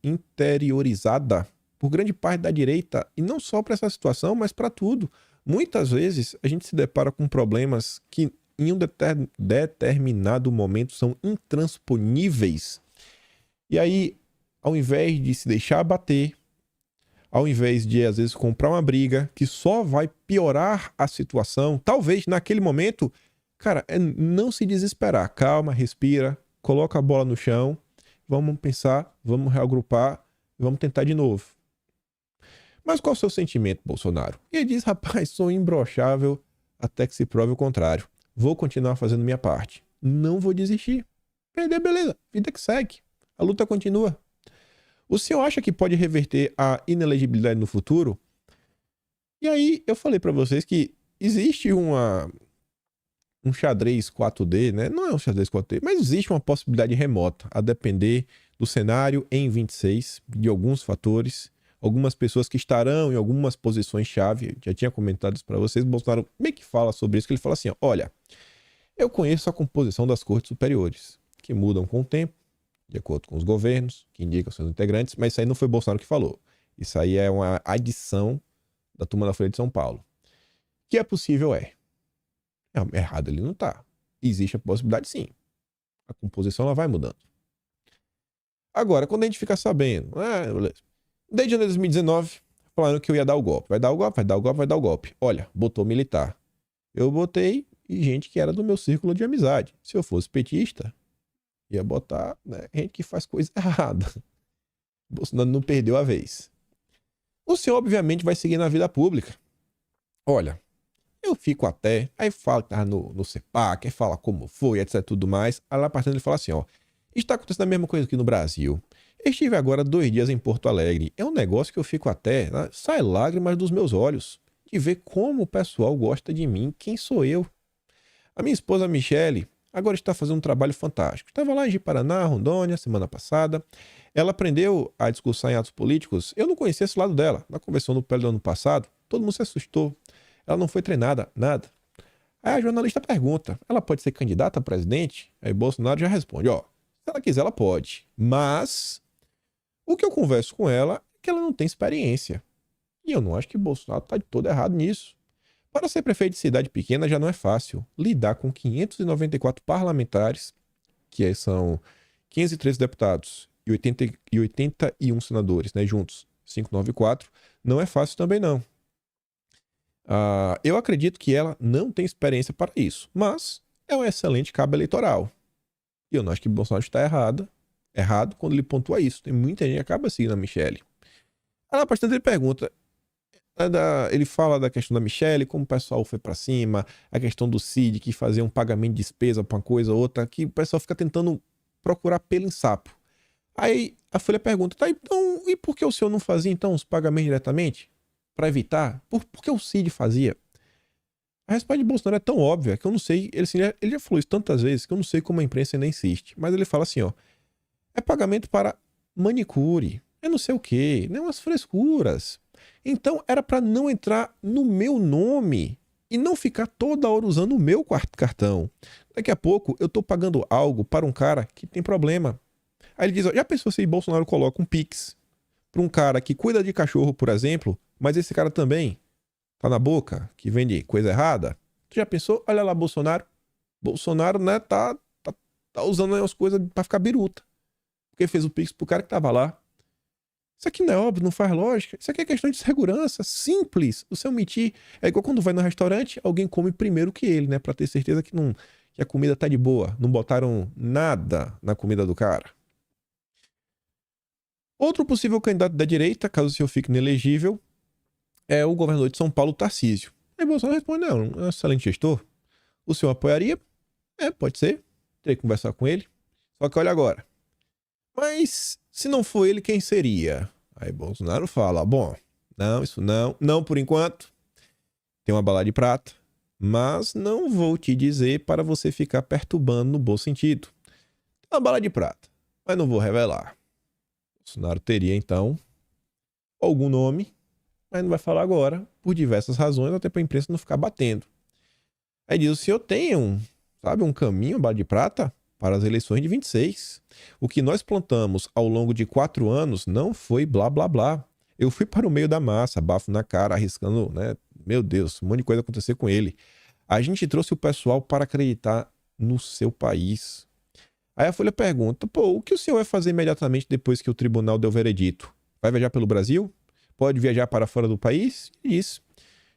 interiorizada por grande parte da direita, e não só para essa situação, mas para tudo. Muitas vezes a gente se depara com problemas que em um determinado momento são intransponíveis. E aí, ao invés de se deixar abater, ao invés de às vezes comprar uma briga que só vai piorar a situação, talvez naquele momento, cara, é não se desesperar. Calma, respira, coloca a bola no chão, vamos pensar, vamos reagrupar, vamos tentar de novo. Mas qual é o seu sentimento, Bolsonaro? E ele diz, rapaz, sou imbrochável até que se prove o contrário. Vou continuar fazendo minha parte. Não vou desistir. Perder, beleza. Vida que segue. A luta continua. O senhor acha que pode reverter a inelegibilidade no futuro? E aí eu falei para vocês que existe um xadrez 4D, né? Não é um xadrez 4D, mas existe uma possibilidade remota, a depender do cenário em 26, de alguns fatores. Algumas pessoas que estarão em algumas posições-chave, já tinha comentado isso para vocês, Bolsonaro meio que fala sobre isso, que ele fala assim, ó, olha, eu conheço a composição das cortes superiores, que mudam com o tempo, de acordo com os governos, que indicam seus integrantes, mas isso aí não foi Bolsonaro que falou. Isso aí é uma adição da turma da Folha de São Paulo. Que é possível, errado ele não tá. Existe a possibilidade, sim. A composição ela vai mudando. Agora, quando a gente fica sabendo, beleza. Desde janeiro de 2019, falando que eu ia dar o golpe. Vai dar o golpe, vai dar o golpe, vai dar o golpe. Olha, botou militar. Eu botei gente que era do meu círculo de amizade. Se eu fosse petista, ia botar gente que faz coisa errada. Bolsonaro não perdeu a vez. O senhor, obviamente, vai seguir na vida pública. Olha, eu fico até... Aí fala que tava no CEPAC, aí fala como foi, etc, tudo mais. Aí lá partindo ele fala assim, ó. Está acontecendo a mesma coisa aqui no Brasil. Estive agora 2 dias em Porto Alegre. É um negócio que eu fico até... sai lágrimas dos meus olhos. De ver como o pessoal gosta de mim. Quem sou eu? A minha esposa Michele agora está fazendo um trabalho fantástico. Estava lá em Ji-Paraná, Rondônia, semana passada. Ela aprendeu a discursar em atos políticos. Eu não conhecia esse lado dela. Ela conversou no PL do ano passado. Todo mundo se assustou. Ela não foi treinada, nada. Aí a jornalista pergunta, ela pode ser candidata a presidente? Aí Bolsonaro já responde, ó, se ela quiser ela pode. Mas o que eu converso com ela é que ela não tem experiência. E eu não acho que Bolsonaro está de todo errado nisso. Para ser prefeito de cidade pequena já não é fácil. Lidar com 594 parlamentares, que são 513 deputados e 81 senadores, né, juntos, 594, não é fácil também não. Eu acredito que ela não tem experiência para isso, mas é um excelente cabo eleitoral. E eu não acho que Bolsonaro está errado quando ele pontua isso. Tem muita gente que acaba seguindo a Michele. Aí, bastante ele pergunta, ele fala da questão da Michele, como o pessoal foi para cima, a questão do Cid, que fazia um pagamento de despesa para uma coisa ou outra, que o pessoal fica tentando procurar pelo em sapo. Aí a Folha pergunta, tá, então, e por que o senhor não fazia então os pagamentos diretamente? Para evitar? Por que o Cid fazia? A resposta de Bolsonaro é tão óbvia que eu não sei, ele já falou isso tantas vezes que eu não sei como a imprensa ainda insiste, mas ele fala assim, ó, é pagamento para manicure, é não sei o quê, né, umas frescuras. Então era para não entrar no meu nome e não ficar toda hora usando o meu cartão. Daqui a pouco eu tô pagando algo para um cara que tem problema. Aí ele diz, ó, já pensou se Bolsonaro coloca um Pix para um cara que cuida de cachorro, por exemplo, mas esse cara também tá na boca, que vende coisa errada. Tu já pensou? Olha lá, Bolsonaro. Bolsonaro, né, tá usando aí umas coisas pra ficar biruta. Porque fez o Pix pro cara que tava lá. Isso aqui não é óbvio, não faz lógica. Isso aqui é questão de segurança, simples. Você omitir. É igual quando vai no restaurante, alguém come primeiro que ele, né? Pra ter certeza que a comida tá de boa. Não botaram nada na comida do cara. Outro possível candidato da direita, caso o senhor fique inelegível, é o governador de São Paulo, Tarcísio. Aí Bolsonaro responde, não, é um excelente gestor. O senhor apoiaria? Pode ser. Teria que conversar com ele. Só que olha agora. Mas se não for ele, quem seria? Aí Bolsonaro fala, bom, não, isso não por enquanto. Tem uma bala de prata, mas não vou te dizer para você ficar perturbando no bom sentido. Tem uma bala de prata, mas não vou revelar. Bolsonaro teria, então, algum nome, mas não vai falar agora, por diversas razões, até para a imprensa não ficar batendo. Aí diz, o senhor tem um caminho, uma bala de prata, para as eleições de 26. O que nós plantamos ao longo de 4 anos não foi blá, blá, blá. Eu fui para o meio da massa, bafo na cara, arriscando, né? Meu Deus, um monte de coisa acontecer com ele. A gente trouxe o pessoal para acreditar no seu país. Aí a Folha pergunta, o que o senhor vai fazer imediatamente depois que o tribunal deu o veredito? Vai viajar pelo Brasil? Pode viajar para fora do país? Isso.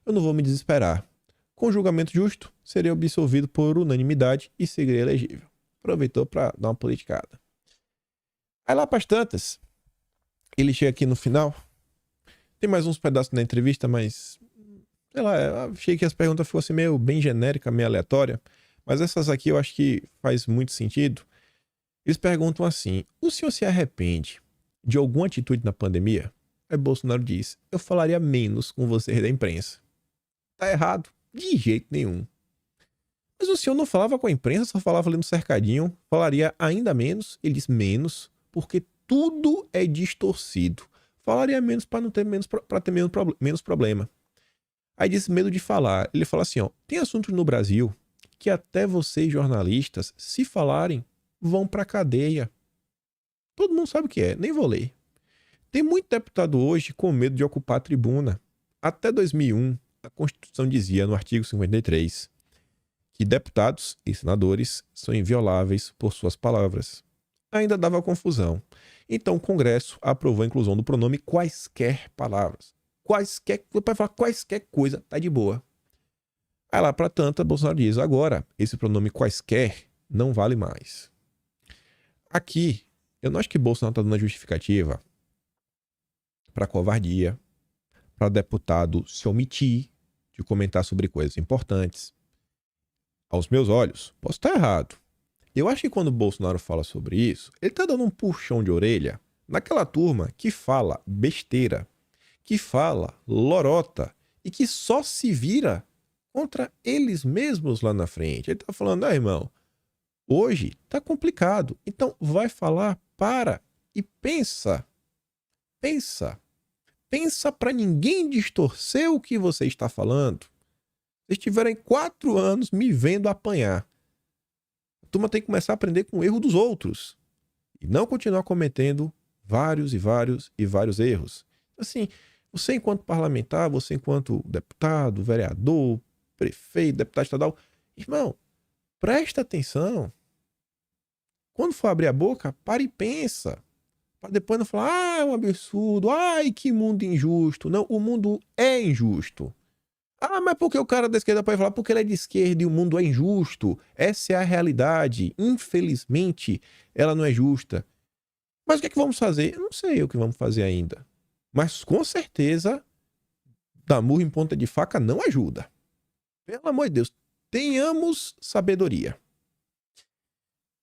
Eu não vou me desesperar. Com julgamento justo, serei absolvido por unanimidade e seguirei elegível. Aproveitou para dar uma politicada. Aí lá para as tantas, ele chega aqui no final. Tem mais uns pedaços da entrevista, mas sei lá, eu achei que as perguntas fossem meio bem genéricas, meio aleatórias. Mas essas aqui eu acho que faz muito sentido. Eles perguntam assim: o senhor se arrepende de alguma atitude na pandemia? Aí Bolsonaro diz: eu falaria menos com vocês da imprensa. Tá errado? De jeito nenhum. Mas o senhor não falava com a imprensa, só falava ali no cercadinho. Falaria ainda menos. Ele diz menos, porque tudo é distorcido. Falaria menos para não ter menos problema. Aí diz medo de falar. Ele fala assim, tem assuntos no Brasil que até vocês jornalistas, se falarem, vão para cadeia. Todo mundo sabe o que é, nem vou ler. Tem muito deputado hoje com medo de ocupar a tribuna. Até 2001, a Constituição dizia no artigo 53 que deputados e senadores são invioláveis por suas palavras. Ainda dava confusão. Então o Congresso aprovou a inclusão do pronome quaisquer palavras. Para falar quaisquer coisa, tá de boa. Aí lá para tanta, Bolsonaro diz, agora, esse pronome quaisquer não vale mais. Aqui, eu não acho que Bolsonaro está dando a justificativa para covardia, para deputado se omitir de comentar sobre coisas importantes. Aos meus olhos, posso estar errado. Eu acho que quando o Bolsonaro fala sobre isso, ele está dando um puxão de orelha naquela turma que fala besteira, que fala lorota e que só se vira contra eles mesmos lá na frente. Ele está falando, irmão, hoje tá complicado, então vai falar, para e pensa. Pensa para ninguém distorcer o que você está falando. Vocês tiverem 4 anos me vendo apanhar. A turma tem que começar a aprender com o erro dos outros. E não continuar cometendo vários erros. Assim, você enquanto parlamentar, você enquanto deputado, vereador, prefeito, deputado estadual, irmão, presta atenção. Quando for abrir a boca, para e pensa. Para depois não falar, é um absurdo, ai, que mundo injusto. Não, o mundo é injusto. Mas por que o cara da esquerda pode falar? Porque ele é de esquerda e o mundo é injusto. Essa é a realidade. Infelizmente, ela não é justa. Mas o que é que vamos fazer? Eu não sei o que vamos fazer ainda. Mas com certeza, dar murro em ponta de faca não ajuda. Pelo amor de Deus, tenhamos sabedoria.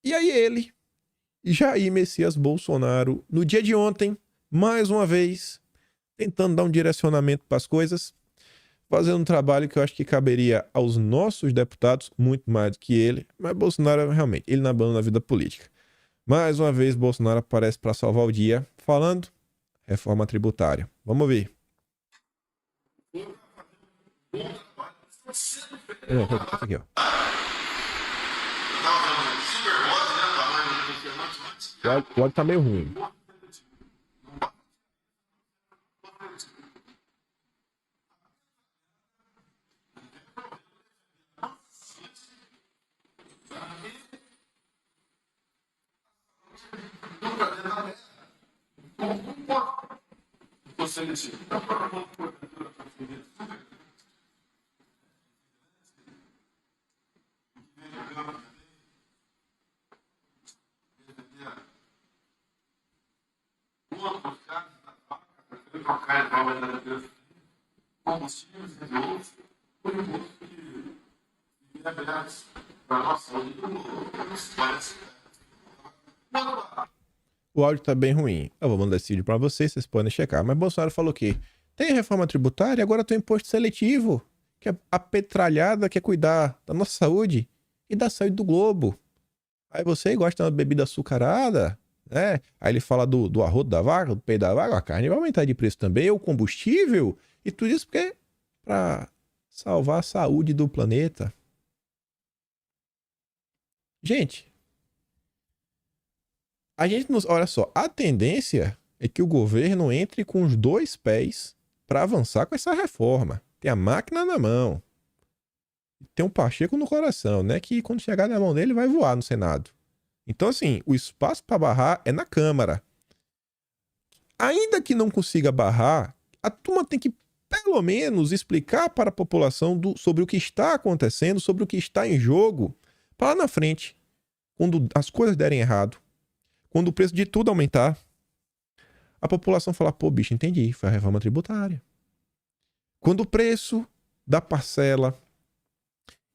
E aí ele, Jair Messias Bolsonaro, no dia de ontem, mais uma vez, tentando dar um direcionamento para as coisas, fazendo um trabalho que eu acho que caberia aos nossos deputados, muito mais do que ele, mas Bolsonaro realmente, ele não abandona a vida política. Mais uma vez, Bolsonaro aparece para salvar o dia, falando reforma tributária. Vamos ver. Aqui, ó. O áudio tá meio ruim. O áudio tá bem ruim. Eu vou mandar esse vídeo pra vocês podem checar. Mas Bolsonaro falou que tem a reforma tributária, agora tem o imposto seletivo, que é a petralhada quer cuidar da nossa saúde e da saúde do globo. Aí você gosta de uma bebida açucarada, né? Aí ele fala do arroto da vaca, do peito da vaca, a carne vai aumentar de preço também, o combustível, e tudo isso porque pra salvar a saúde do planeta. Gente, olha só, a tendência é que o governo entre com os dois pés para avançar com essa reforma. Tem a máquina na mão. Tem um Pacheco no coração, né? Que quando chegar na mão dele vai voar no Senado. Então, assim, o espaço para barrar é na Câmara. Ainda que não consiga barrar, a turma tem que, pelo menos, explicar para a população sobre o que está acontecendo, sobre o que está em jogo, para lá na frente, quando as coisas derem errado, quando o preço de tudo aumentar, a população falar, pô, bicho, entendi, foi a reforma tributária. Quando o preço da parcela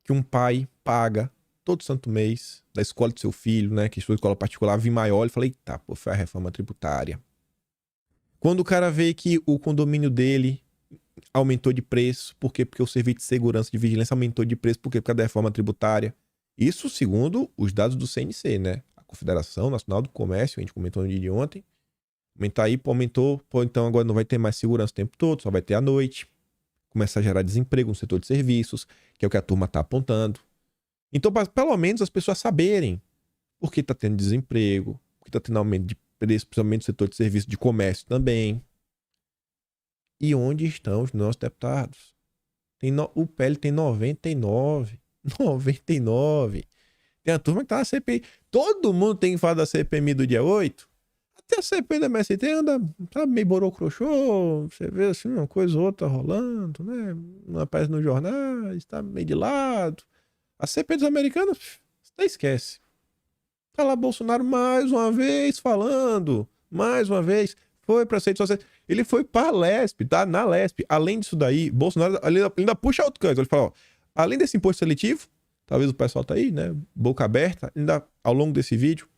que um pai paga todo santo mês da escola do seu filho, né, que sua escola particular, vir maior, ele fala, eita, pô, foi a reforma tributária. Quando o cara vê que o condomínio dele aumentou de preço, por quê? Porque o serviço de segurança de vigilância aumentou de preço, por quê? Por causa da reforma tributária. Isso segundo os dados do CNC, né? A Confederação Nacional do Comércio, a gente comentou no dia de ontem. Aumentar aí, pô, aumentou, pô, então agora não vai ter mais segurança o tempo todo, só vai ter à noite. Começa a gerar desemprego no setor de serviços, que é o que a turma está apontando. Então, pelo menos as pessoas saberem por que está tendo desemprego, por que está tendo aumento de preço, principalmente no setor de serviços de comércio também. E onde estão os nossos deputados? O PL tem 99. 99. Tem a turma que tá na CPI. Todo mundo tem que falar da CPMI do dia 8. Até a CPI da MST anda, sabe, meio borocrochô. Você vê assim, uma coisa ou outra rolando, né? Não aparece nos jornais, tá meio de lado. A CPI dos americanos, você esquece. Tá lá Bolsonaro mais uma vez falando. Mais uma vez. Foi pra rede social. Ele foi pra LESP, tá? Na LESP. Além disso daí, Bolsonaro ainda puxa outro canto. Ele fala, ó, além desse imposto seletivo, talvez o pessoal tá aí, né? Boca aberta, ainda ao longo desse vídeo,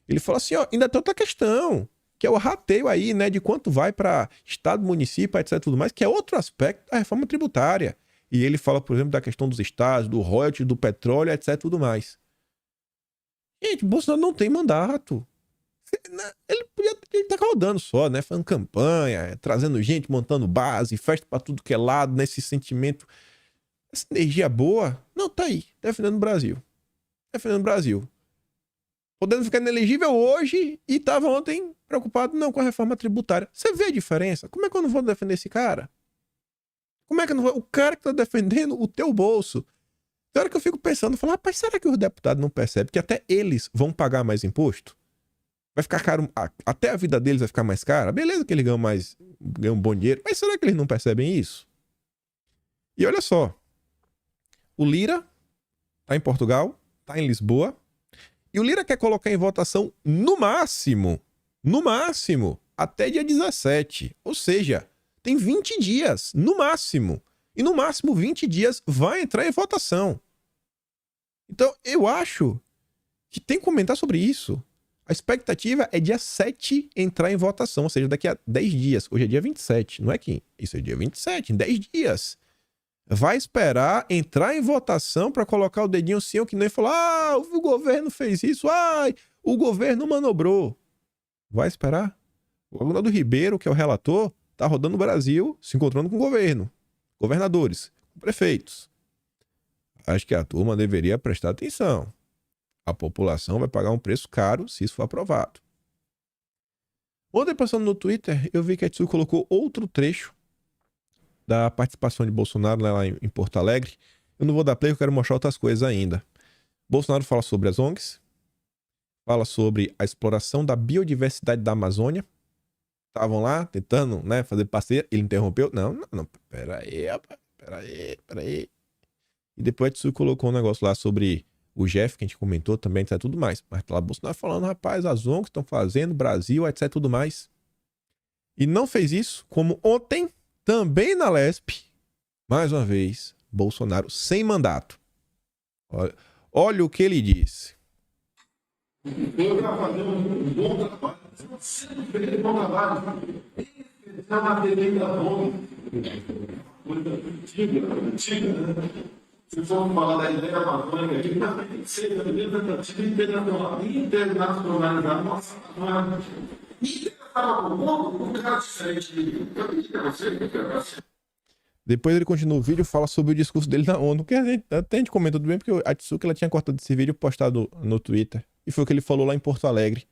ele fala assim, ó, ainda tem outra questão, que é o rateio aí, né? De quanto vai pra estado, município, etc, tudo mais, que é outro aspecto da reforma tributária. E ele fala, por exemplo, da questão dos estados, do royalties, do petróleo, etc, tudo mais. Gente, Bolsonaro não tem mandato. Ele tá rodando só, né? Fazendo campanha, trazendo gente, montando base, festa pra tudo que é lado, nesse sentimento. Essa energia boa, não, tá aí, defendendo o Brasil. Defendendo o Brasil. Podendo ficar inelegível hoje e tava ontem preocupado, não, com a reforma tributária. Você vê a diferença? Como é que eu não vou defender esse cara? Como é que eu não vou... O cara que tá defendendo o teu bolso. Tem hora que eu fico pensando, falo, rapaz, será que os deputados não percebem que até eles vão pagar mais imposto? Vai ficar caro, até a vida deles vai ficar mais cara? Beleza que eles ganham um bom dinheiro, mas será que eles não percebem isso? E olha só, o Lira tá em Portugal, tá em Lisboa, e o Lira quer colocar em votação no máximo, até dia 17. Ou seja, tem 20 dias, no máximo. E no máximo 20 dias vai entrar em votação. Então, eu acho que tem que comentar sobre isso. A expectativa é dia 7 entrar em votação, ou seja, daqui a 10 dias. Hoje é dia 27, não é que isso é dia 27, em 10 dias. Vai esperar entrar em votação para colocar o dedinho assim, que nem falar, o governo fez isso, o governo manobrou. Vai esperar. O Aguinaldo Ribeiro, que é o relator, tá rodando o Brasil, se encontrando com o governo, governadores, prefeitos. Acho que a turma deveria prestar atenção. A população vai pagar um preço caro se isso for aprovado. Ontem, passando no Twitter, eu vi que a Tsu colocou outro trecho da participação de Bolsonaro lá em Porto Alegre. Eu não vou dar play, eu quero mostrar outras coisas ainda. Bolsonaro fala sobre as ONGs, fala sobre a exploração da biodiversidade da Amazônia, estavam lá tentando, né, fazer parceria. Ele interrompeu. Não, pera aí, rapaz. Pera aí. E depois a Tsu colocou um negócio lá sobre o Jeff, que a gente comentou também, etc, tudo mais. Mas tá lá Bolsonaro falando, rapaz, as ONGs estão fazendo, Brasil, etc, tudo mais. E não fez isso, como ontem, também na Lesp, mais uma vez, Bolsonaro sem mandato. Olha o que ele disse. Eu já fazer um bom trabalho. Sempre fez um bom trabalho. É uma TV da bom. Coisa antiga, né? Se for falar da ideia amazônica aqui, também tem que ser internacionalizar. Nossa, interessava com o mundo, um cara diferente. Eu pedi para você. Depois ele continua o vídeo e fala sobre o discurso dele na ONU, que até a gente comentou tudo bem, porque a Tsuki ela tinha cortado esse vídeo postado no Twitter. E foi o que ele falou lá em Porto Alegre.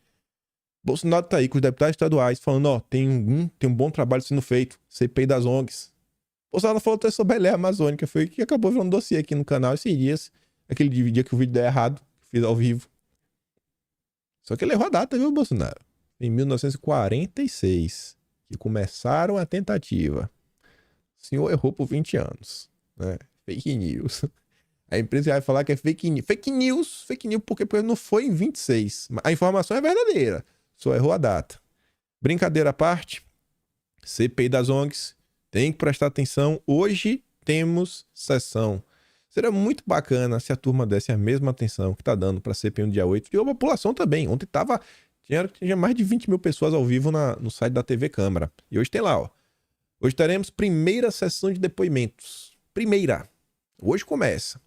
Bolsonaro tá aí com os deputados estaduais falando, ó, tem um bom trabalho sendo feito, CPI das ONGs. Bolsonaro falou até sobre a lei amazônica, foi o que acabou virando dossiê aqui no canal esses dias. Aquele dia que o vídeo deu errado, fiz ao vivo. Só que ele errou a data, viu, Bolsonaro? Em 1946, que começaram a tentativa. O senhor errou por 20 anos, né? Fake news. A empresa vai falar que é fake news. Fake news porque não foi em 26. A informação é verdadeira. Só errou a data. Brincadeira à parte. CPI das ONGs. Tem que prestar atenção. Hoje temos sessão. Seria muito bacana se a turma desse a mesma atenção que está dando para a CPI no dia 8. E a população também. Ontem tinha mais de 20 mil pessoas ao vivo no site da TV Câmara. E hoje tem lá, ó. Hoje teremos primeira sessão de depoimentos. Primeira. Hoje começa.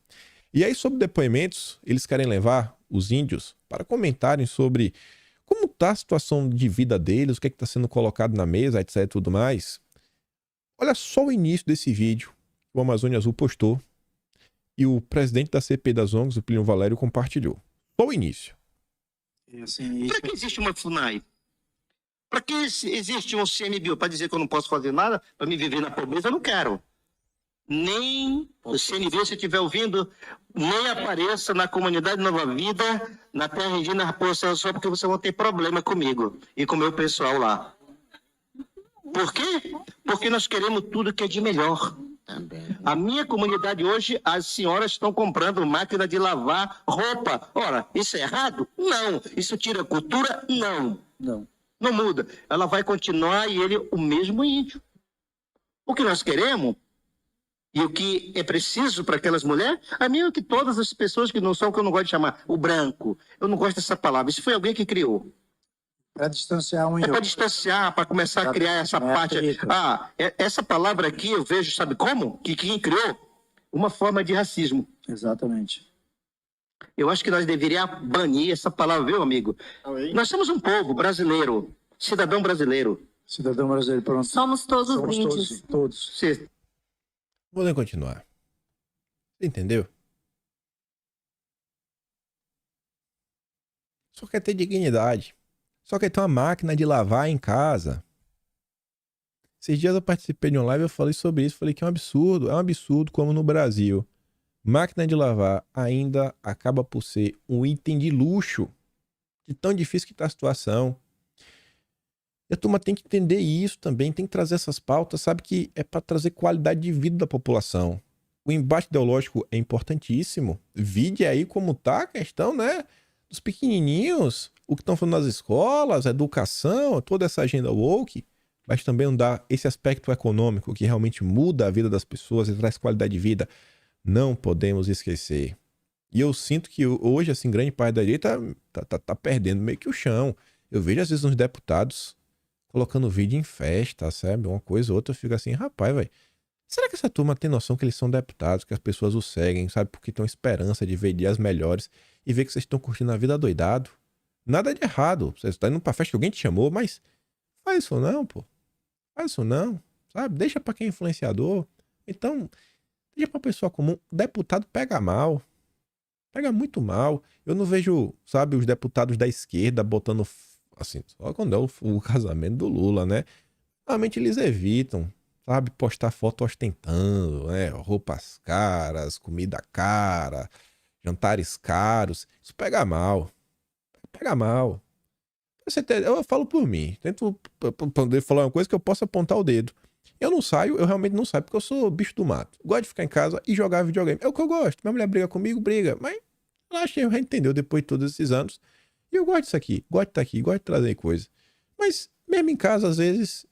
E aí, sobre depoimentos, eles querem levar os índios para comentarem sobre como está a situação de vida deles, o que está sendo colocado na mesa, etc e tudo mais. Olha só o início desse vídeo que o Amazônia Azul postou e o presidente da CPI das ONGs, o Plínio Valério, compartilhou. Só o início. Para que existe uma FUNAI? Para que existe um CMBio? Para dizer que eu não posso fazer nada, para me viver na pobreza, eu não quero. Nem o CNV, se estiver ouvindo, nem apareça na comunidade Nova Vida, na Terra Regina Raposa, só porque vocês vão ter problema comigo e com o meu pessoal lá. Por quê? Porque nós queremos tudo que é de melhor. A minha comunidade hoje, as senhoras estão comprando máquina de lavar roupa. Ora, isso é errado? Não. Isso tira a cultura? Não. Não muda. Ela vai continuar e ele o mesmo índio. O que nós queremos e o que é preciso para aquelas mulheres, a mim é que todas as pessoas que não são, que eu não gosto de chamar, o branco, eu não gosto dessa palavra. Isso foi alguém que criou. Para distanciar um e É para outro. distanciar, para começar a criar essa parte. Essa palavra aqui eu vejo, sabe como? Que quem criou? Uma forma de racismo. Exatamente. Eu acho que nós deveríamos banir essa palavra, viu, amigo? Nós somos um povo brasileiro, cidadão brasileiro. Cidadão brasileiro, pronto. Somos todos índios. Todos. Você Vamos continuar. Você entendeu? Só quer ter dignidade. Só quer ter uma máquina de lavar em casa. Esses dias eu participei de um live e eu falei sobre isso. Falei que é um absurdo como no Brasil máquina de lavar ainda acaba por ser um item de luxo. De tão difícil que está a situação. E a turma tem que entender isso também, tem que trazer essas pautas, sabe que é para trazer qualidade de vida da população. O embate ideológico é importantíssimo. Vide aí como tá a questão, né, dos pequenininhos, o que estão falando nas escolas, a educação, toda essa agenda woke, mas também não dá esse aspecto econômico que realmente muda a vida das pessoas e traz qualidade de vida. Não podemos esquecer. E eu sinto que hoje, assim, grande parte da direita tá perdendo meio que o chão. Eu vejo às vezes uns deputados colocando vídeo em festa, sabe? Uma coisa ou outra, eu fico assim, rapaz, velho. Será que essa turma tem noção que eles são deputados, que as pessoas os seguem, sabe? Porque tem esperança de ver dias melhores e ver que vocês estão curtindo a vida doidado. Nada de errado. Você está indo pra festa que alguém te chamou, mas faz isso não, pô. Faz isso não, sabe? Deixa pra quem é influenciador. Então, deixa pra pessoa comum. O deputado pega mal. Pega muito mal. Eu não vejo, sabe, os deputados da esquerda botando... assim, só quando é o casamento do Lula, né? Normalmente eles evitam, sabe, postar foto ostentando, né? Roupas caras, comida cara, jantares caros. Isso pega mal. Pega mal. Eu falo por mim. Tento poder falar uma coisa que eu possa apontar o dedo. Eu não saio, eu realmente não saio, porque eu sou bicho do mato. Gosto de ficar em casa e jogar videogame. É o que eu gosto. Minha mulher briga comigo, briga. Mas eu acho que já entendeu depois de todos esses anos. E eu gosto disso aqui. Gosto de estar aqui, gosto de trazer coisa. Mas mesmo em casa, às vezes,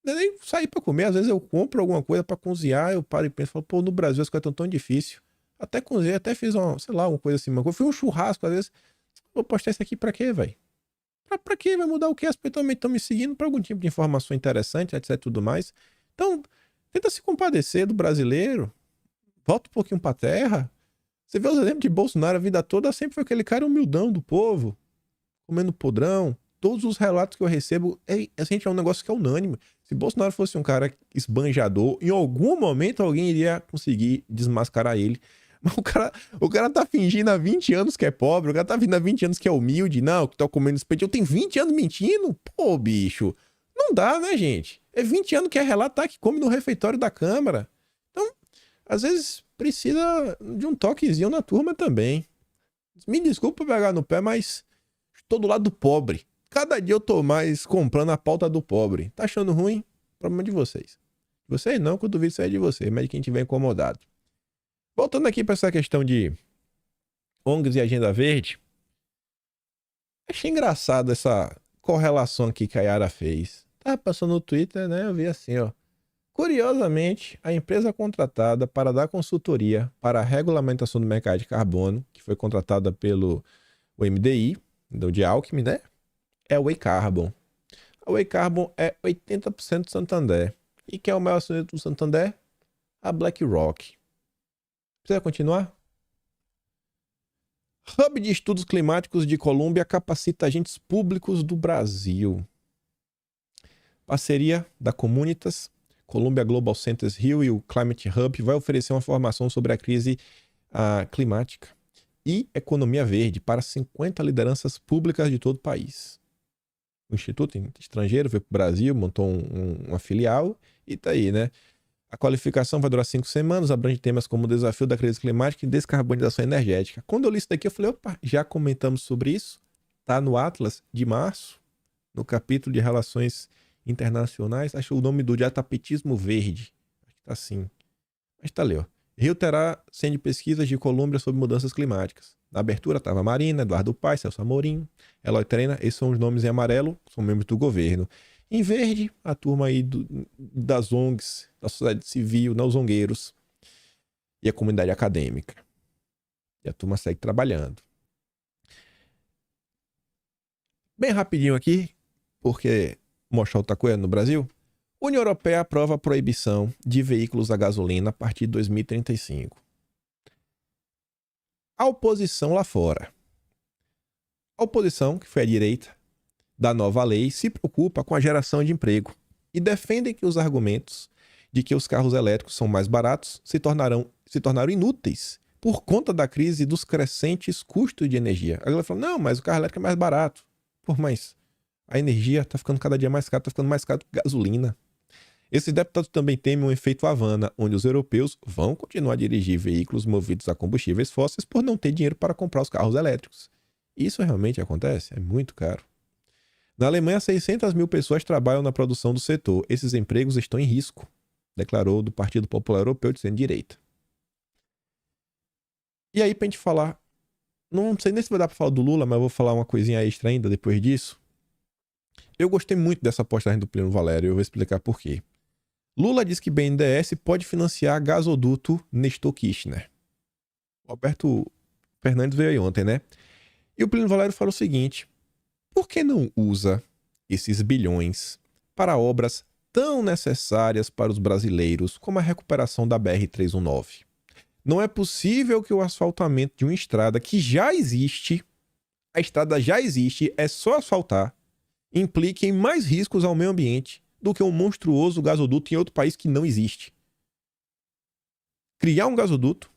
eu nem sair pra comer. Às vezes eu compro alguma coisa pra cozinhar. Eu paro e penso, falo, pô, no Brasil as coisas estão tão difíceis. Até cozinhei, até fiz uma, sei lá, uma coisa assim. Eu fui um churrasco, às vezes. Vou postar isso aqui pra quê, velho? Pra quê? Vai mudar o quê? As pessoas também estão me seguindo pra algum tipo de informação interessante, etc e tudo mais. Então, tenta se compadecer do brasileiro. Volta um pouquinho pra terra. Você vê os exemplos de Bolsonaro a vida toda, sempre foi aquele cara humildão do povo, comendo podrão. Todos os relatos que eu recebo, é um negócio que é unânime. Se Bolsonaro fosse um cara esbanjador, em algum momento alguém iria conseguir desmascarar ele. Mas o cara tá fingindo há 20 anos que é pobre, o cara tá fingindo há 20 anos que é humilde, não, que tá comendo espetinho. Tem 20 anos mentindo? Pô, bicho. Não dá, né, gente? É 20 anos que é relatar que come no refeitório da Câmara. Então, às vezes, precisa de um toquezinho na turma também. Me desculpa pegar no pé, mas estou do lado do pobre. Cada dia eu tô mais comprando a pauta do pobre. Tá achando ruim? Problema de vocês. Vocês não, que eu duvido sair de vocês, mas de quem tiver incomodado. Voltando aqui para essa questão de ONGs e Agenda Verde, achei engraçado essa correlação aqui que a Yara fez. Tava passando no Twitter, né? Eu vi assim, ó. Curiosamente, a empresa contratada para dar consultoria para a regulamentação do mercado de carbono, que foi contratada pelo MDI, de Alckmin, né? É o Way Carbon. A Way Carbon é 80% do Santander. E quem é o maior acionista do Santander? A BlackRock. Precisa continuar? Hub de Estudos Climáticos de Colômbia capacita agentes públicos do Brasil. Parceria da Comunitas, Columbia Global Centers Rio e o Climate Hub vai oferecer uma formação sobre a crise climática e economia verde para 50 lideranças públicas de todo o país. O Instituto Estrangeiro veio para o Brasil, montou uma filial e tá aí, né? A qualificação vai durar 5 semanas, abrange temas como o desafio da crise climática e descarbonização energética. Quando eu li isso daqui, eu falei, opa, já comentamos sobre isso? Tá no Atlas de março, no capítulo de Relações Internacionais. Acho que o nome do dia é Tapetismo Verde. Acho que tá assim. Mas tá ali, ó. Rio terá centro de pesquisas de Colômbia sobre mudanças climáticas. Na abertura estava Marina, Eduardo Paes, Celso Amorim, Eloy Trena. Esses são os nomes em amarelo, são membros do governo. Em verde, a turma aí das ONGs, da sociedade civil, não zongueiros e a comunidade acadêmica. E a turma segue trabalhando. Bem rapidinho aqui, porque mostrar outra coisa no Brasil. União Europeia aprova a proibição de veículos a gasolina a partir de 2035. A oposição lá fora. A oposição, que foi a direita, da nova lei se preocupa com a geração de emprego e defendem que os argumentos de que os carros elétricos são mais baratos se tornaram inúteis por conta da crise e dos crescentes custos de energia. A galera fala, não, mas o carro elétrico é mais barato. Pô, mas a energia está ficando cada dia mais cara, está ficando mais caro que gasolina. Esses deputados também temem um efeito Havana, onde os europeus vão continuar a dirigir veículos movidos a combustíveis fósseis por não ter dinheiro para comprar os carros elétricos. Isso realmente acontece? É muito caro. Na Alemanha, 600 mil pessoas trabalham na produção do setor. Esses empregos estão em risco, declarou do Partido Popular Europeu de centro-direita. E aí, pra gente falar... Não sei nem se vai dar pra falar do Lula, mas eu vou falar uma coisinha extra ainda depois disso. Eu gostei muito dessa postagem do Plínio Valério e eu vou explicar por quê. Lula diz que BNDES pode financiar gasoduto Nestor Kirchner. O Alberto Fernandes veio aí ontem, né? E o Plínio Valério falou o seguinte... Por que não usa esses bilhões para obras tão necessárias para os brasileiros como a recuperação da BR-319? Não é possível que o asfaltamento de uma estrada que já existe, a estrada já existe, é só asfaltar, implique em mais riscos ao meio ambiente do que um monstruoso gasoduto em outro país que não existe. Criar um gasoduto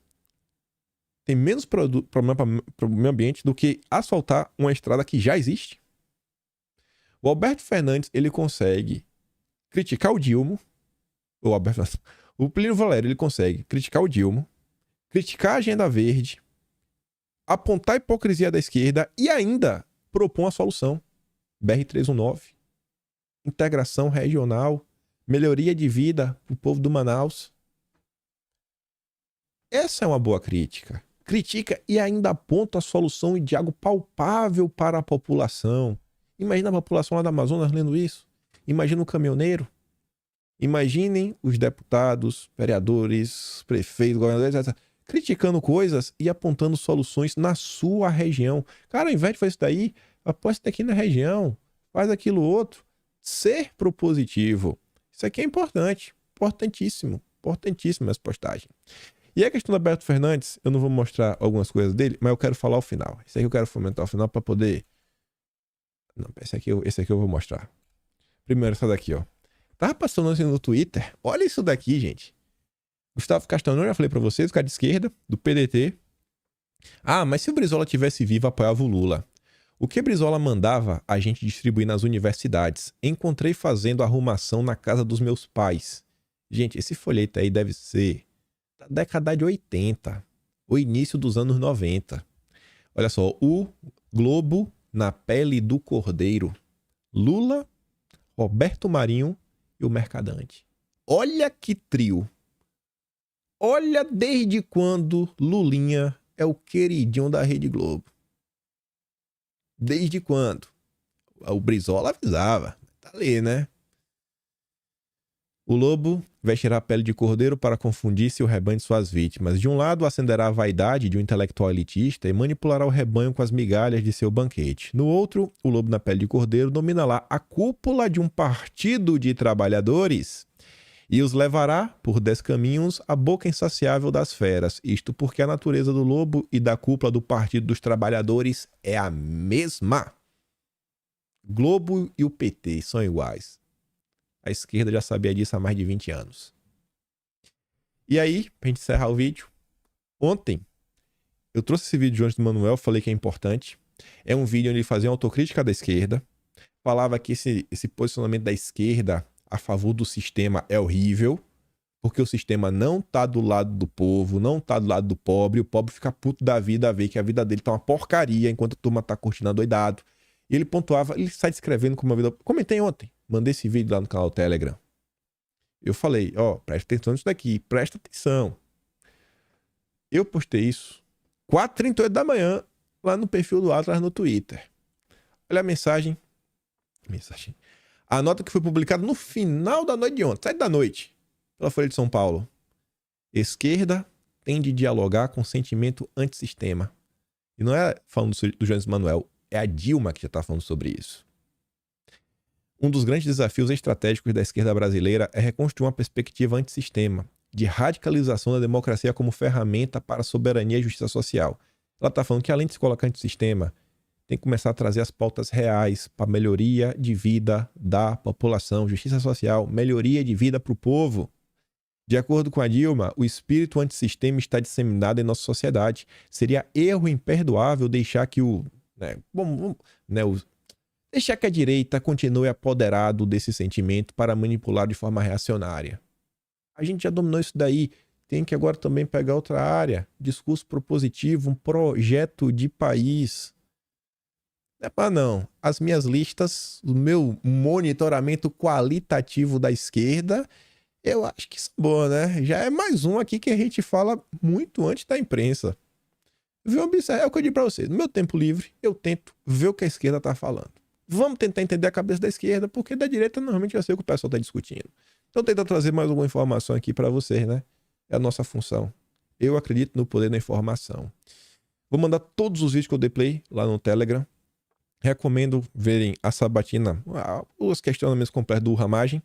tem menos problema para o meio ambiente do que asfaltar uma estrada que já existe. O Alberto Fernandes, ele consegue criticar o Dilma, o Plínio Valério, ele consegue criticar o Dilma, criticar a Agenda Verde, apontar a hipocrisia da esquerda e ainda propor uma solução. BR-319, integração regional, melhoria de vida para o povo do Manaus. Essa é uma boa crítica. Critica e ainda aponta a solução de algo palpável para a população. Imagina a população lá da Amazonas lendo isso. Imagina o caminhoneiro. Imaginem os deputados, vereadores, prefeitos, governadores, etc., criticando coisas e apontando soluções na sua região. Cara, ao invés de fazer isso daí, aposta aqui na região, faz aquilo outro. Ser propositivo. Isso aqui é importante. Importantíssimo. Importantíssimo essa postagem. E a questão do Alberto Fernandes, eu não vou mostrar algumas coisas dele, mas eu quero falar ao final. Esse aqui eu quero fomentar ao final para poder... Não, esse aqui eu vou mostrar. Primeiro essa daqui, ó. Tava passando assim no Twitter. Olha isso daqui, gente. Gustavo Castanho, já falei pra vocês, o cara de esquerda, do PDT. Ah, mas se o Brizola tivesse vivo, apoiava o Lula. O que Brizola mandava a gente distribuir nas universidades? Encontrei fazendo arrumação na casa dos meus pais. Gente, esse folheto aí deve ser da década de 80, o início dos anos 90. Olha só, o Globo na pele do Cordeiro. Lula, Roberto Marinho e o Mercadante. Olha que trio. Olha desde quando Lulinha é o queridinho da Rede Globo. Desde quando? O Brizola avisava. Tá ali, né? O lobo vestirá a pele de cordeiro para confundir seu rebanho de suas vítimas. De um lado, acenderá a vaidade de um intelectual elitista e manipulará o rebanho com as migalhas de seu banquete. No outro, o lobo na pele de cordeiro dominará a cúpula de um partido de trabalhadores e os levará por 10 caminhos à boca insaciável das feras. Isto porque a natureza do lobo e da cúpula do Partido dos Trabalhadores é a mesma. Globo e o PT são iguais. A esquerda já sabia disso há mais de 20 anos. E aí, pra gente encerrar o vídeo, ontem eu trouxe esse vídeo de Jones do Manuel, falei que é importante. É um vídeo onde ele fazia uma autocrítica da esquerda, falava que esse posicionamento da esquerda a favor do sistema é horrível, porque o sistema não tá do lado do povo, não tá do lado do pobre, o pobre fica puto da vida a ver que a vida dele tá uma porcaria enquanto a turma tá curtindo adoidado. E ele pontuava, ele sai descrevendo como a vida... Comentei ontem, mandei esse vídeo lá no canal Telegram. Eu falei, ó, presta atenção nisso daqui, presta atenção. Eu postei isso 4h38 da manhã lá no perfil do Atlas no Twitter. Olha a mensagem. A nota que foi publicada no final da noite de ontem, 7 da noite, pela Folha de São Paulo. Esquerda tende a dialogar com sentimento antissistema. E não é falando do Jones Manuel, é a Dilma que já está falando sobre isso. Um dos grandes desafios estratégicos da esquerda brasileira é reconstruir uma perspectiva antissistema, de radicalização da democracia como ferramenta para a soberania e justiça social. Ela está falando que, além de se colocar antissistema, tem que começar a trazer as pautas reais para melhoria de vida da população, justiça social, melhoria de vida para o povo. De acordo com a Dilma, o espírito antissistema está disseminado em nossa sociedade. Seria erro imperdoável deixar que deixar que a direita continue apoderado desse sentimento para manipular de forma reacionária. A gente já dominou isso daí. Tem que agora também pegar outra área. Discurso propositivo, um projeto de país. Não é para não. As minhas listas, o meu monitoramento qualitativo da esquerda, eu acho que são boas, né? Já é mais um aqui que a gente fala muito antes da imprensa. É o que eu digo para vocês. No meu tempo livre, eu tento ver o que a esquerda tá falando. Vamos tentar entender a cabeça da esquerda, porque da direita normalmente já sei o que o pessoal tá discutindo. Então tentar trazer mais alguma informação aqui para vocês, né? É a nossa função. Eu acredito no poder da informação. Vou mandar todos os vídeos que eu dei play lá no Telegram. Recomendo verem a sabatina, os questionamentos completos do Ramagem.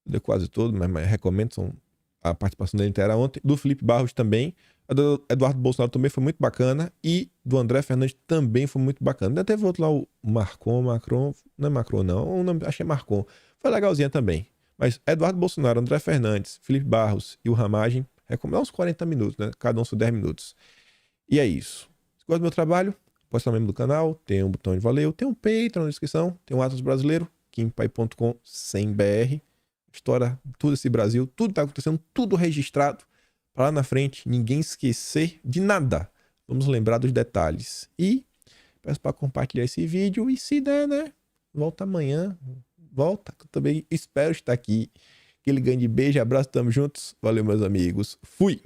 Deu quase todo, mas recomendo, a participação dele inteira ontem. Do Felipe Barros também. A do Eduardo Bolsonaro também foi muito bacana. E do André Fernandes também foi muito bacana. Ainda teve outro lá, o Macron. Não é Macron, não. Acho que é Marcon. Foi legalzinha também. Mas Eduardo Bolsonaro, André Fernandes, Felipe Barros e o Ramagem, recomendo uns 40 minutos, né? Cada um são 10 minutos. E é isso. Se gosta do meu trabalho, pode ser membro do canal, tem um botão de valeu, tem um Patreon na descrição, tem um Atlas Brasileiro, kimpai.com/br. História, tudo esse Brasil, tudo tá acontecendo, tudo registrado. Para lá na frente, ninguém esquecer de nada. Vamos lembrar dos detalhes. E peço para compartilhar esse vídeo e se der, né? Volta amanhã. Volta, que eu também espero estar aqui. Aquele grande beijo, abraço, tamo juntos. Valeu, meus amigos. Fui!